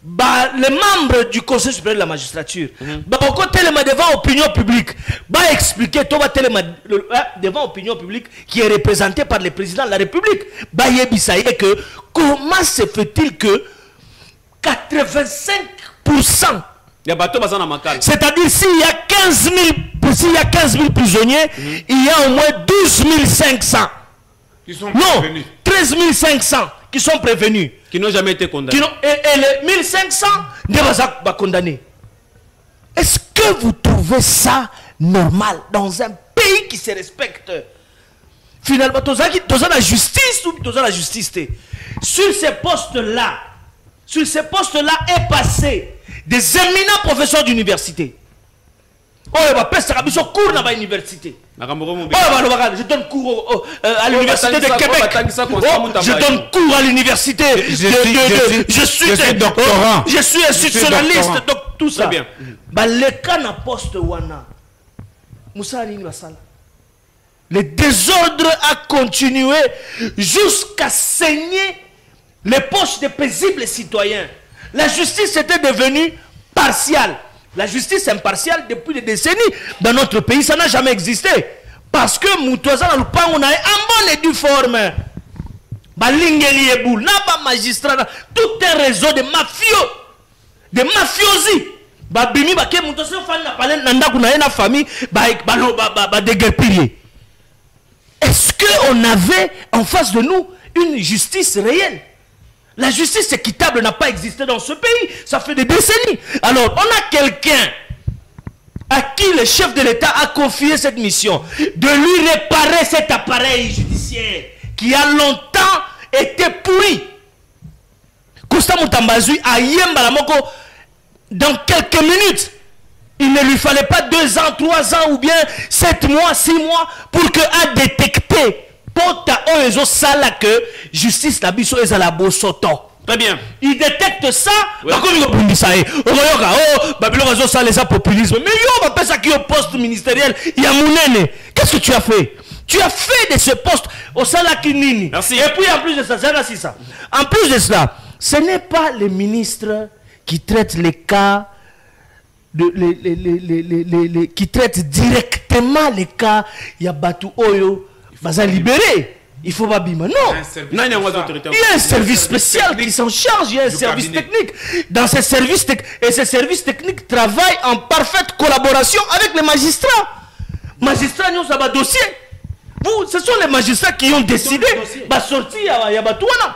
les membres du Conseil supérieur de la magistrature, devant l'opinion publique, expliquer devant l'opinion publique qui est représentée par le président de la République, que comment se fait-il que 85%, c'est-à-dire s'il y a 15 000 prisonniers, il y a au moins 12 500. Qui sont non, prévenus. 13 500 qui sont prévenus. Qui n'ont jamais été condamnés. Et les 1500 ne vont pas condamner. Est-ce que vous trouvez ça normal dans un pays qui se respecte? Finalement, tu as la justice ou tu as la justice? Sur ces postes-là, est passé des éminents professeurs d'université. Oh, cours dans l'université. Je donne cours à l'université de Québec. Je donne cours à l'université. Je suis doctorant. Je suis institutionnaliste. Donc tout ça. Bien. Les cas na poste wana. Moussa Alini Basala. Le désordre a continué jusqu'à saigner les poches des paisibles citoyens. La justice était devenue partiale. La justice impartiale depuis des décennies dans notre pays, ça n'a jamais existé. Parce que Moutouaza on a un bon et du forme. Magistrat, tout un réseau de mafieux, de mafiosi. Est-ce qu'on avait en face de nous une justice réelle? La justice équitable n'a pas existé dans ce pays. Ça fait des décennies. Alors, on a quelqu'un à qui le chef de l'État a confié cette mission de lui réparer cet appareil judiciaire qui a longtemps été pourri. Constant Mutamba a Yembalamoko dans quelques minutes. Il ne lui fallait pas 2 ans, 3 ans ou bien 7 mois, 6 mois pour que a détecté que justice la biso est à la bosoto. Très bien. Il détecte ça. Ouais. Les populisme. Mais yo, on ça qui est au poste ministériel. Il y a Mounene. Qu'est-ce que tu as fait? Tu as fait de ce poste au Salakinini. Merci. Et puis en plus de ça, en plus de cela, ce n'est pas les ministres qui traite les cas qui traite directement les cas, il y a Batu Oyo, Baza libéré. Il faut pas bima. Non. Il y a un service spécial qui s'en charge, il y a un service technique. Dans ces services et ces services techniques travaillent en parfaite collaboration avec les magistrats. Magistrats, nous avons un dossier. Vous, ce sont les magistrats qui ont décidé de sortir il y a Batouana.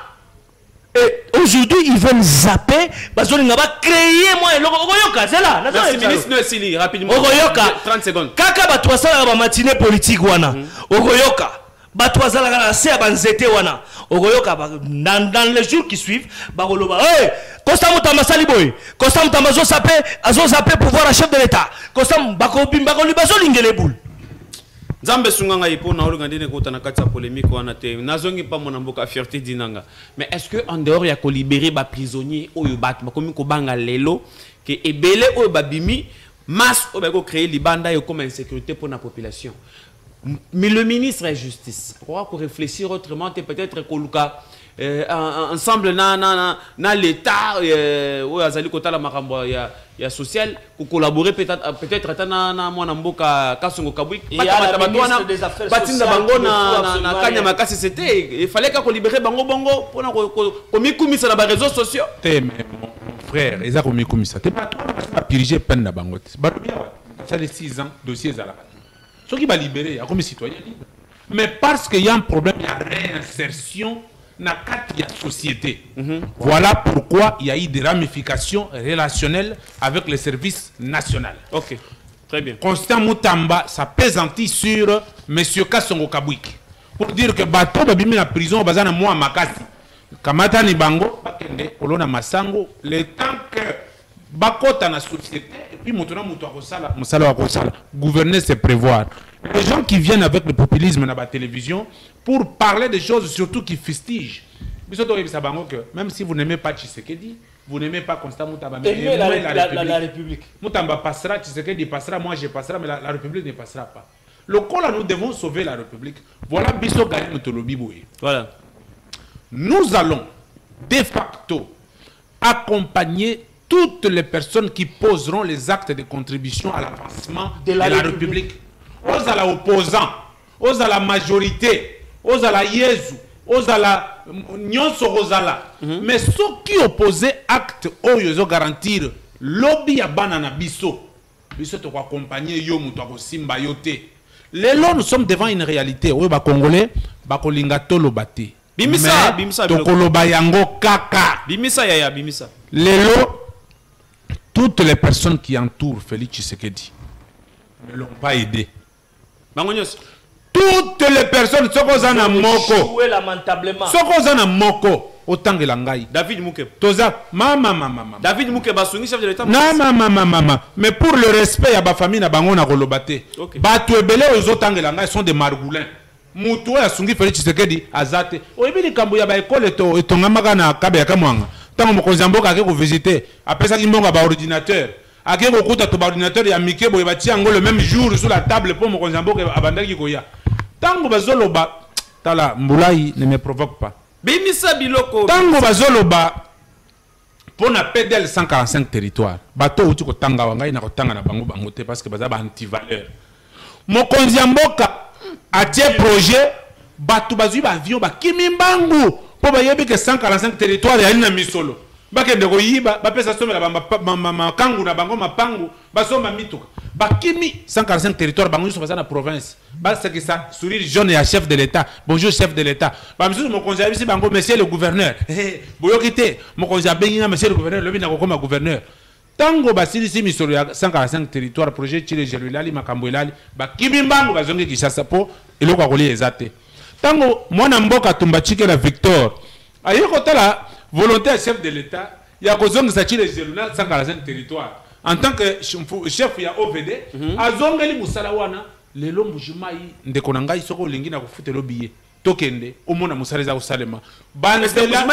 Et aujourd'hui, ils veulent zapper, parce qu'on va créer moi Ogoyoka, c'est là. Merci ministre Nesili, rapidement. Ogoyoka, 30 secondes. Kaka Batouasa la matinée politique wana. Ogoyoka, Batouasa la c'est banzete wana. Ogoyoka dans les jours qui suivent, Bagoloba, hey, Costa Mutamba Saliboy, Costa Mutamba zo zapper pour voir la chef de l'État. Costa Bakobim Bagolibazo Lingeleboul. Nzambe sunganga ipo na olungandine kota na kati ya polémique wana te nazongi pa mona mboka fierté dinanga mais est-ce que en dehors ya ko libérer ba prisonnier oyo bat bakomi ko banga lelo que ebele oyo babimi masse oyo ba ko créer libanda yo comme insécurité pour la population mais le ministre de la justice on va réfléchir autrement peut-être koluka ensemble na l'état oyo azali kota la makambo ya social pour collaborer peut-être na mwana mboka Kasongo Kabwik batinda bango na kanya makasi c'était il fallait qu'on libérer bango bongo pona ko mikumisa na ba réseaux sociaux mais mon frère ils a ko mikumisa te pas piriger peine na bango ba ça les 6 ans dossier za la ceux qui va libérer comme citoyen libre mais parce qu'il y a un problème de réinsertion dans la société. Voilà pourquoi il y a eu des ramifications relationnelles avec les services nationaux. Ok, très bien. Constant Moutamba s'apaisantit sur M. Kasongo Kabwik pour dire que bateau babimi na prison bazana moi makasi. Kamata ni bango bakende kolona masango le temps que bakota na société et puis mutuna mutu akosala musala akosala gouverner c'est prévoir. Les gens qui viennent avec le populisme dans la télévision pour parler des choses surtout qui fustigent. Même si vous n'aimez pas Tshisekedi, vous n'aimez pas Constant Moutamba, mais aimez la République. Moutamba passera, Tshisekedi passera, moi je passerai, mais la République ne passera pas. Le coup là, nous devons sauver la République. Voilà Bisso Gagné Mutolobi Boué. Voilà. Nous allons de facto accompagner toutes les personnes qui poseront les actes de contribution à l'avancement de la République. Aux à l'opposant, aux à la majorité, aux à la Yezu, aux à la Nyonso Rosala. Mais ceux qui opposaient acte au Yezo garantir lobby à banana biso. Biso te accompagner yo muto simba yote. Lelo nous sommes devant une réalité. Oui ba congolais ba kolinga tolo bate. Bimisa to koloba yango kaka. Bimisa yaya bimisa. Lelo toutes les personnes qui entourent Félix Tshisekedi ne l'ont pas aidé. Toutes les personnes qui sont en moko, autant que l'angaï. David Mouké. Toza, mama. David Mouké basuni chef de l'État. Mama. Mais pour le respect à ba famille na bango na kolobate. Batu ebele aux autant que l'angaï sont des margoulins. Mutu ya sungi Félix Tshisekedi azate. Oyebili kambo ya ba école to etongama na kabe ya kamwanga. Tango mokonzi mboka ke ko visiter, après ça kimbonga ba ordinateur. Ake kokuta to ba ordinateur ya mike boye bati yango le même jour sur la table pour mokonzi mboka abandaki koya. Tango bazoloba tala mbulai ne me provoque pas. Bimisa biloko. Tango bazoloba pour na PDL 145 territoires. Bato uti ko tanga wangai na ko tanga na bango te parce que baza ba anti valeur. Mokonzi mboka atie projet batu bazui ba avion ba kimimbangu pour ba yebi que 145 territoires ya na misolo. Bakende ko yiba ba pesa somela ba kangu na bango mapangu ba soma mituka. Bakimi 145 territoires bango so na province. Ba c'est que ça sourire jaune et chef de l'État. Bonjour chef de l'État. Ba monsieur mon conseiller ici bango monsieur le gouverneur. Boyokité mon conseiller benga monsieur le gouverneur le bina ko comme gouverneur. Tango basili si misolo ya 145 territoires projet Chile Jelulali makambo elali bakimi mbango bazongi Kinshasa po eloko akoli ezate. Tango mwana mboka tumbachike la Victor. Ayeko tala volontaire chef de l'État, il y a besoin de s'attirer les 145 territoires. En tant que chef, il y a OVD, à Zongeli Moussalawana, les Lombujumai, de Konangai, Soko Lingina, Foute le billet, Tokende, au Mona Moussaleza au Salema. Banzela,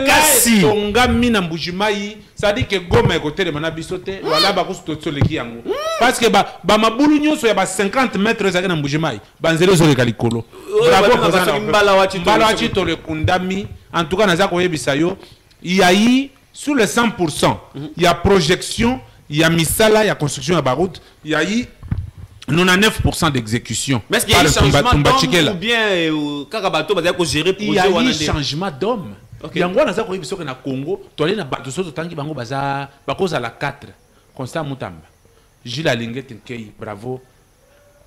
Kasi, Tongami Nambujumai, ça dit que Goma est côté de Manabisote, voilà, Bakus Totsoleki Yango. Parce que Bamabouligno, il y a 50 mètres de Nambujumai, Banzelo Zoregalicolo. Bravo, Mbalawachi Tole Kundami. En tout cas, il y a eu Sur les 100%, il y a projection, il y a misala, il y a construction à Barout, il y a eu 99% d'exécution. Mais est-ce qu'il y a eu changement d'homme ou bien Kakabato va gérer projet? Il y a eu changement d'homme. Il y a un Congo, tu as un bateau sur le Bango Baza, Bakos à la 4, Constant Moutamba. Gilles Alinguet, bravo.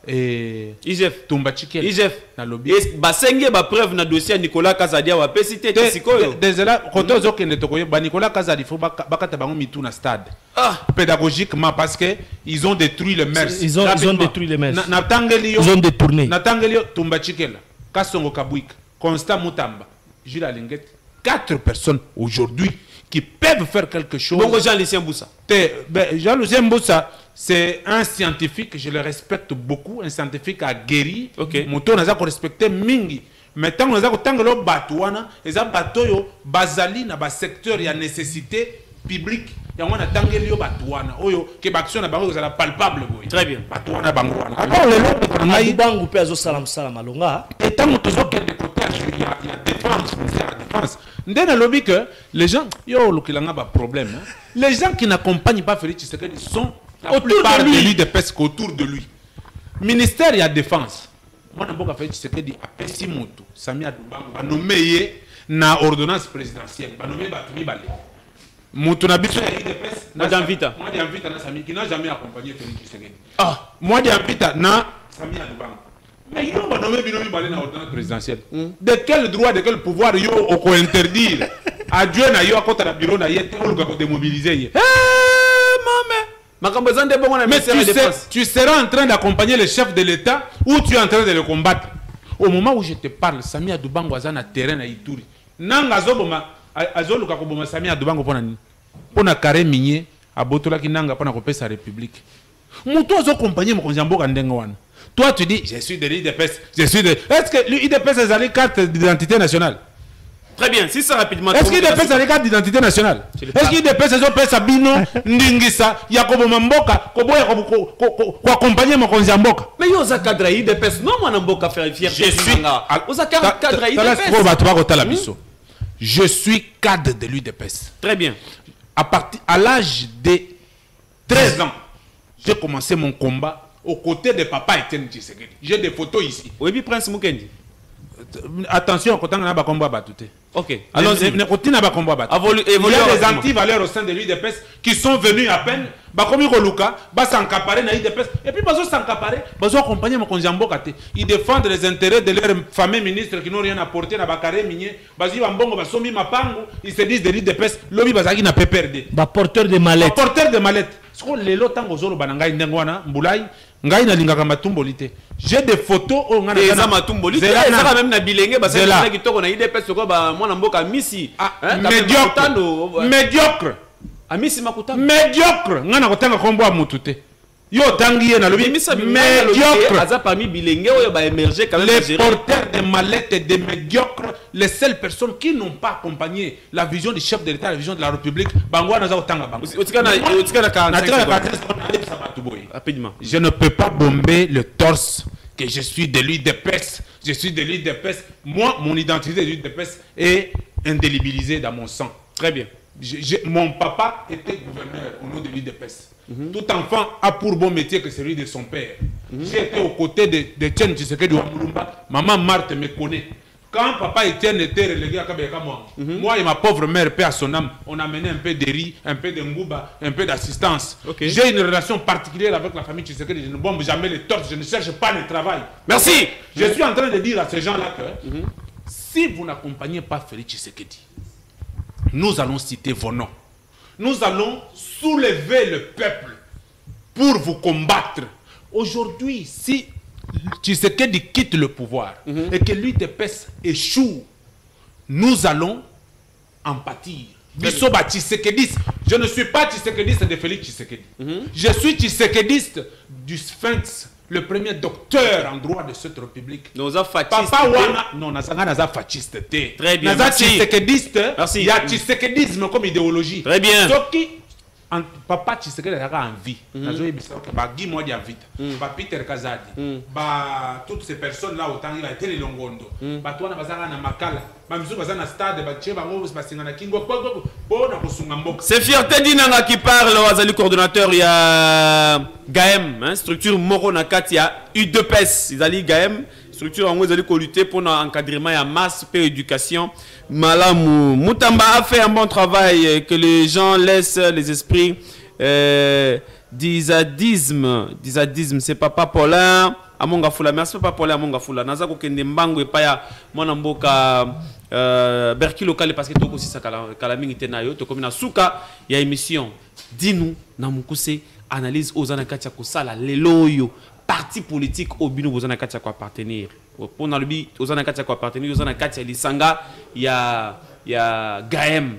Et Isef Tumba Chikel. Isef na lobby. Basenge ba preuve na dossier Nicolas Kazadia wa pesité tisikoyo. Désolé, quand on zoke netokoye ba Nicolas Kazadi faut bakata bango mitu na stade. Pédagogiquement parce que ils ont détruit le MERS. Ils ont détruit le MERS. Ils ont détourné. Na Tangelio Tumba Chikel, Kasongo Kabouik, Constant Moutamba, Gilles Alinguet, 4 personnes aujourd'hui qui peuvent faire quelque chose. Bon Jean-Lucien Boussa. Jean-Lucien Boussa, c'est un scientifique, je le respecte beaucoup, un scientifique a guéri. Mouton n'a pas respecté Mingi. Mais tant que nous avons batouana, les bateaux basali na bas secteur, il y a nécessité publique. Il y a un tangeli batouana. Oyo que l'action na bango ça palpable. Très bien. Batouana bangoana. Alors le bango peso salam alonga. Et tant que nous avons des côtés, il y a défense, défense. Ndena lobby que les gens, yo lokilanga ba problème. Les gens qui n'accompagnent pas Félix Tshisekedi sont la plupart de lui de pesque autour de lui. Ministère et la défense. Moi, je n'ai pas fait Tshisekedi à Pessimoto. Samia Dubango a nommé na ordonnance présidentielle. A nommé Batumi Balé. Moutouna Bissou et l'IDPS. Moi, j'invite. Moi, j'invite à Sami qui n'a jamais accompagné Félix Tshisekedi. Ah, moi, j'invite à Samia Dubango. Mais il va nommer Binomi Balé dans l'ordonnance présidentielle. De quel droit, de quel pouvoir il faut interdire à Dieu n'a eu à côté de la bureau n'a eu à démobiliser. Mais tu seras en train d'accompagner le chef de l'État ou tu es en train de le combattre. Au moment où je te parle, Samia Dubango a un terrain à Ituri. Nanga Zoboma, Azoluka Koboma Samia Dubango pour na carré minier à Botola qui nanga pour na couper sa république. Mouto a accompagné mon conjambo Kandengoan. Toi tu dis, je suis de l'IDPS, je suis de. Est-ce que l'IDPS a une carte d'identité nationale? Très bien, si ça rapidement. Est-ce qu'il dépêche la carte d'identité nationale? Est-ce qu'il dépêche les autres Sabino, Ndingisa, Yakobo Mamboka, Koboya, pour accompagner mon Konzamboka? Mais yo za cadre IDPS, non moi Namboka faire fier. Je suis cadre IDPS. Je suis cadre de l'UDPS. Très bien. À l'âge de 13 ans, j'ai commencé mon combat aux côtés de papa Etienne Tshisekedi. J'ai des photos ici. Oui, Prince Mukendi. Attention, quand on a un combat battu. Ok. Alors, il y a des anti-valeurs au sein de l'UDPS qui sont venus à peine. Et puis, ils défendent les intérêts de leurs fameux ministres qui n'ont rien apporté. Ils se disent de l'UDPS, l'OMI n'a pas perdu. Porteur de mallettes. Porteur de mallettes. J'ai des photos au médiocre. Médiocre. Yo tangi na lobi médiocre. Les porteurs de mallettes et des médiocres, les seules personnes qui n'ont pas accompagné la vision du chef de l'État, la vision de la République, je ne peux pas bomber le torse que je suis de l'UDPS. Je suis de l'UDPS. Moi, mon identité de l'UDPS est indélibilisée dans mon sang. Très bien. Mon papa était gouverneur au nom de l'UDPS. Tout enfant a pour bon métier que celui de son père. J'étais aux côtés de Etienne Tshisekedi de Wamulumba. Maman Marthe me connaît. Quand papa Etienne était relégué à Kabeka, moi et ma pauvre mère, paix à son âme, on a amené un peu de riz, un peu de ngouba, un peu d'assistance. J'ai une relation particulière avec la famille Tshisekedi. Je ne bombe jamais les torses, je ne cherche pas le travail. Merci. Je suis en train de dire à ces gens-là que si vous n'accompagnez pas Félix Tshisekedi, nous allons citer vos noms. Nous allons soulever le peuple pour vous combattre. Aujourd'hui, si Tshisekedi quitte le pouvoir et que l'UDPS échoue, nous allons en pâtir. Je ne suis pas Tshisekediste de Félix Tshisekedi. Je suis Tshisekediste du Sphinx, le premier docteur en droit de cette république. Papa Wana, non, naza fasciste. Très bien. Naza Tshisekediste, il y a Tshisekedisme comme idéologie. Très bien. Papa Tshisekedi a envie. Guy Mwadi a vite. Peter Kazadi. Toutes ces personnes-là, autant il a été les Longondo. Toi, na Makala. Stade. C'est Fierté Dinanga qui parle. Azali coordonnateur, il y a Gaem, structure Moro Nakati, il y a U2PES. Ils allaient Gaem, structure en gros, ils allaient lutter pour l'encadrement, il y a masse, paix, éducation. Malamou Moutamba a fait un bon travail, que les gens laissent les esprits d'izadisme, c'est Papa Paulin Amonga Fula, merci Papa Paulin Amonga Fula. Nazako kende mbango epaya mwana mboka Berki local parce que toko sisa kala mingi tenayo to komina suka ya émission Dinu na mukuse analyse ozana katia ko sala leloyo parti politique au bino ozana katia ko appartenir. Pour dans le but ozana katia ko appartenir ozana katia lisanga ya Gaem.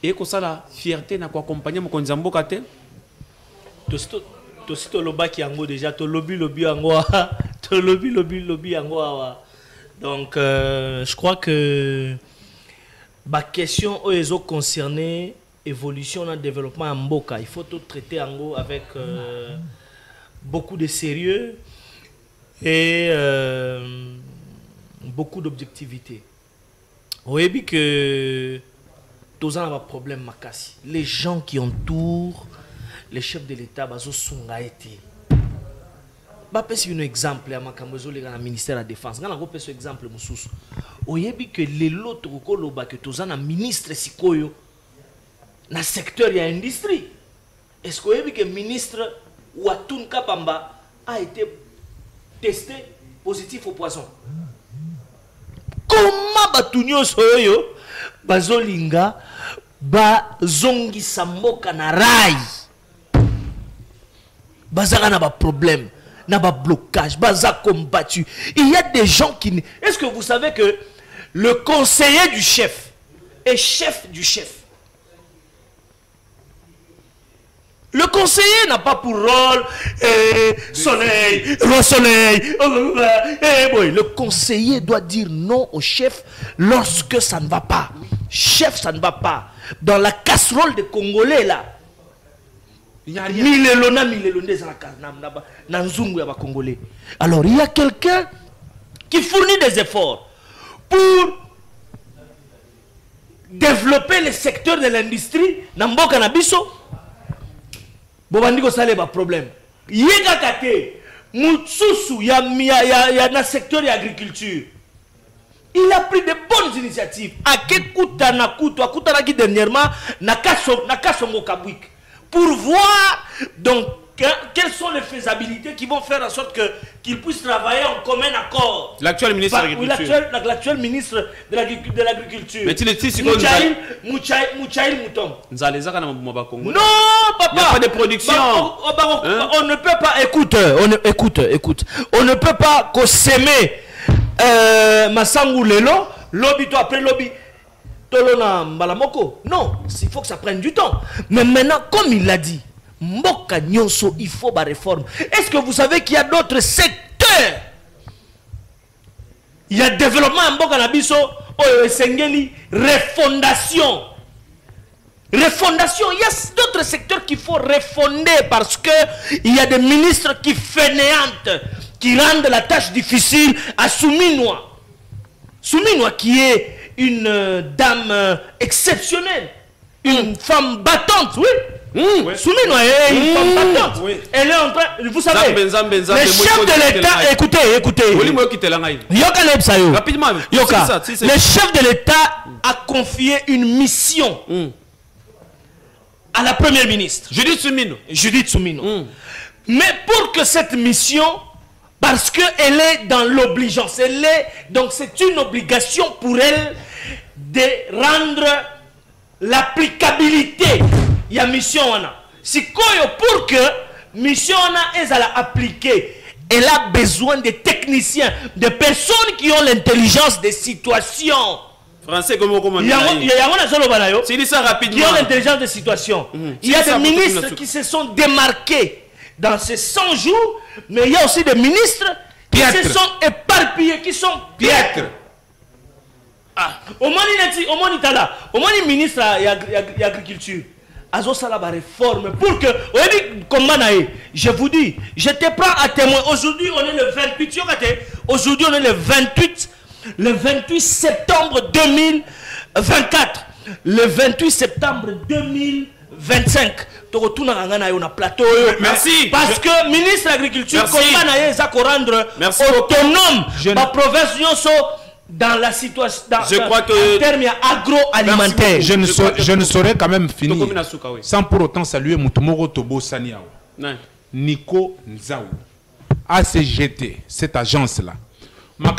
Et ko sala fierté na ko accompagner mo konzambo kate. To lobaki yango déjà to lobby yango to lobby yango. Donc je crois que ma question est concernée évolution et développement en Mboka. Il faut tout traiter yango avec beaucoup de sérieux et beaucoup d'objectivité. Vous voyez que tous en ont un problème makasi. Les gens qui entourent les chefs de l'État bazo sunga été. Ba pesi un exemple à makambozo le ministère de la défense. Ngana ko pesi exemple mususu. Oyebi que les lots koloba que tozana ministre sikoyo na secteur ya industrie. Est-ce que oyebi que ministre Watun Kapamba a été testé positif au poison? Comment batunyo soyo bazolinga bazongi samboka na rai? Bazaka n'a pas problème, n'a pas blocage, Baza combattu. Il y a des gens qui... Est-ce que vous savez que le conseiller du chef est chef du chef? Le conseiller n'a pas pour rôle soleil, roi soleil. Le conseiller doit dire non au chef lorsque ça ne va pas. Chef, ça ne va pas. Dans la casserole des Congolais là. Alors il y a quelqu'un qui fournit des efforts pour développer le secteur de l'industrie dans Mboka na biso. Bobandiko sale ba problème. Yega kate mutsusu ya na secteur de l'agriculture. Il a pris de bonnes initiatives. Akekuta na kutu akuta na ki dernièrement na kasongo kabwik. Pour voir donc quelles sont les faisabilités qui vont faire en sorte qu'ils puissent travailler en commun accord. L'actuel ministre de l'Agriculture. L'actuel ministre de l'Agriculture. Mais tu le dis, Mouchaïl Mouton. Non, papa. Il n'y a pas de production. On ne peut pas, écoute. On ne peut pas s'aimer Massangou Lelo, lobby toi après lobby. Non, il faut que ça prenne du temps. Mais maintenant, comme il l'a dit, Mboka Nyonso, il faut la réforme. Est-ce que vous savez qu'il y a d'autres secteurs? Il y a développement en Mboka Nabiso, Sengeli, refondation. Refondation, il y a d'autres secteurs qu'il faut refonder parce que il y a des ministres qui fainéantent, qui rendent la tâche difficile à Souminois. Souminois qui est une dame exceptionnelle, une femme battante, oui. Souminois est une femme battante. Oui. Elle est en train, vous savez, le chef de l'État, écoutez, rapidement, le chef de l'État a confié une mission à la première ministre, Judith Soumino. Mais pour que cette mission, parce qu'elle est dans l'obligeance, donc c'est une obligation pour elle de rendre l'applicabilité. Il y a mission. Si pour que mission est à la appliquer, elle a besoin de techniciens, de personnes qui ont l'intelligence des situations. Français comme il y a c'est ça rapidement. Qui ont l'intelligence des situations. Il y a des ministres qui se sont démarqués dans ces 100 jours, mais il y a aussi des ministres qui se sont éparpillés, qui sont piètres. Au moins ministre de l'agriculture. Azosala ba réforme pour que je vous dis, je te prends à témoin. Aujourd'hui, on est le 28. Aujourd'hui, on est le 28 septembre 2024. Le 28 septembre 2025. Plateau. Merci. Parce que ministre de l'Agriculture, rendre autonome la province dans la situation, en termes agroalimentaires. Je ne saurais quand même finir sans pour autant saluer Moutoumoro Tobo Saniao, Nico Nzaou, ACGT, cette agence-là. Ma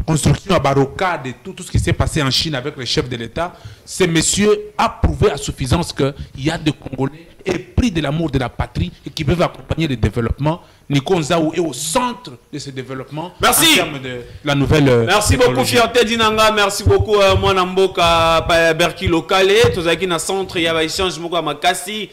construction à Baroka de tout ce qui s'est passé en Chine avec le chef de l'État, ces messieurs a prouvé à suffisance qu'il y a des Congolais épris de l'amour de la patrie et qui peuvent accompagner le développement. Nico Nzaou est au centre de ce développement. Merci. En termes de la nouvelle. Merci beaucoup, Fierté Dinanga. Merci beaucoup, Mwanamboka Berki Lokale. Tous les qui centre, il y a échange à Makassi.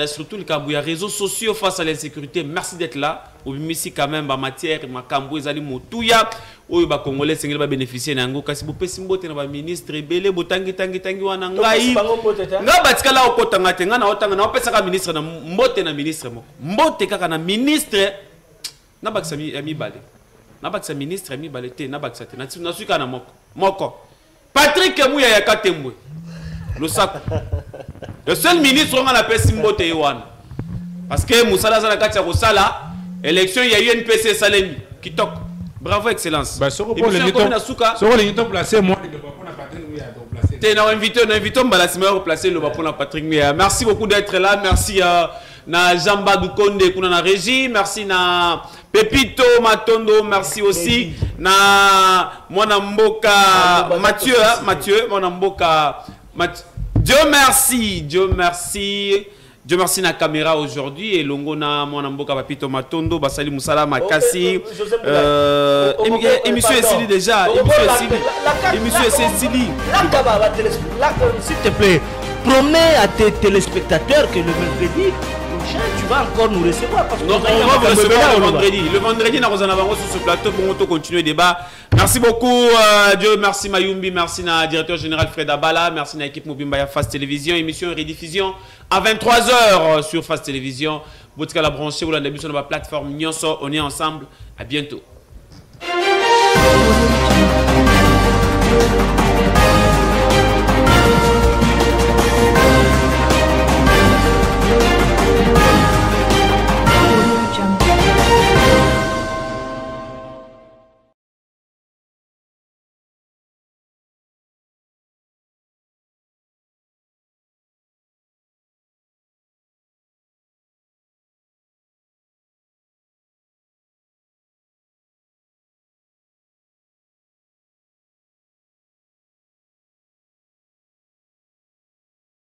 Surtout les réseaux sociaux face à l'insécurité. Merci d'être là. Ici quand même en matière makambo ezali motuya oyo ba congolais sengeli ba bénéficier nango kasi bo pesi mbote na ba ministre belé botangi tangi wana ngai nga batikala okotanga tenga na otanga na opesa ka ministre na mbote na ministre mbote kaka na ministre na bakisa mi balé na bakisa ministre mi balé te na bakisa te na suka na moko Patrick Mouya ya Katembwe le sac le seul ministre on a pesi mbote wana parce que Moussala za na kati ya kosala élection, il y a eu une PC Salemi qui toque. Bravo, excellence. Bah, sur le niveau placé, moi, je ne vais pas Patrick. Tu es invité, on va placer le Bapona Patrick. Merci beaucoup d'être là. Merci na Jamba Dukonde, kuna na régie. Merci na Pepito Matondo. Merci aussi na Mwana Mboka Mathieu, Mwana Mboka Dieu merci, Dieu merci. Dieu merci na caméra aujourd'hui et longona Mwana Mboka Papito Matondo Basali Moussala Makassi émission est sili déjà émission est sili s'il te plaît promets à tes téléspectateurs que le mercredi prochain tu vas encore nous recevoir parce que on va vous recevoir le vendredi nous allons sur ce plateau pour continuer le débat. Merci beaucoup Dieu merci Mayumbi, merci na directeur général Fred Abala, merci na équipe Mobimba ya Fast Télévision, émission et rediffusion à 23h sur Fast Télévision. Vous êtes à la brancher, vous l'avez sur la plateforme Nyonso, on est ensemble, à bientôt.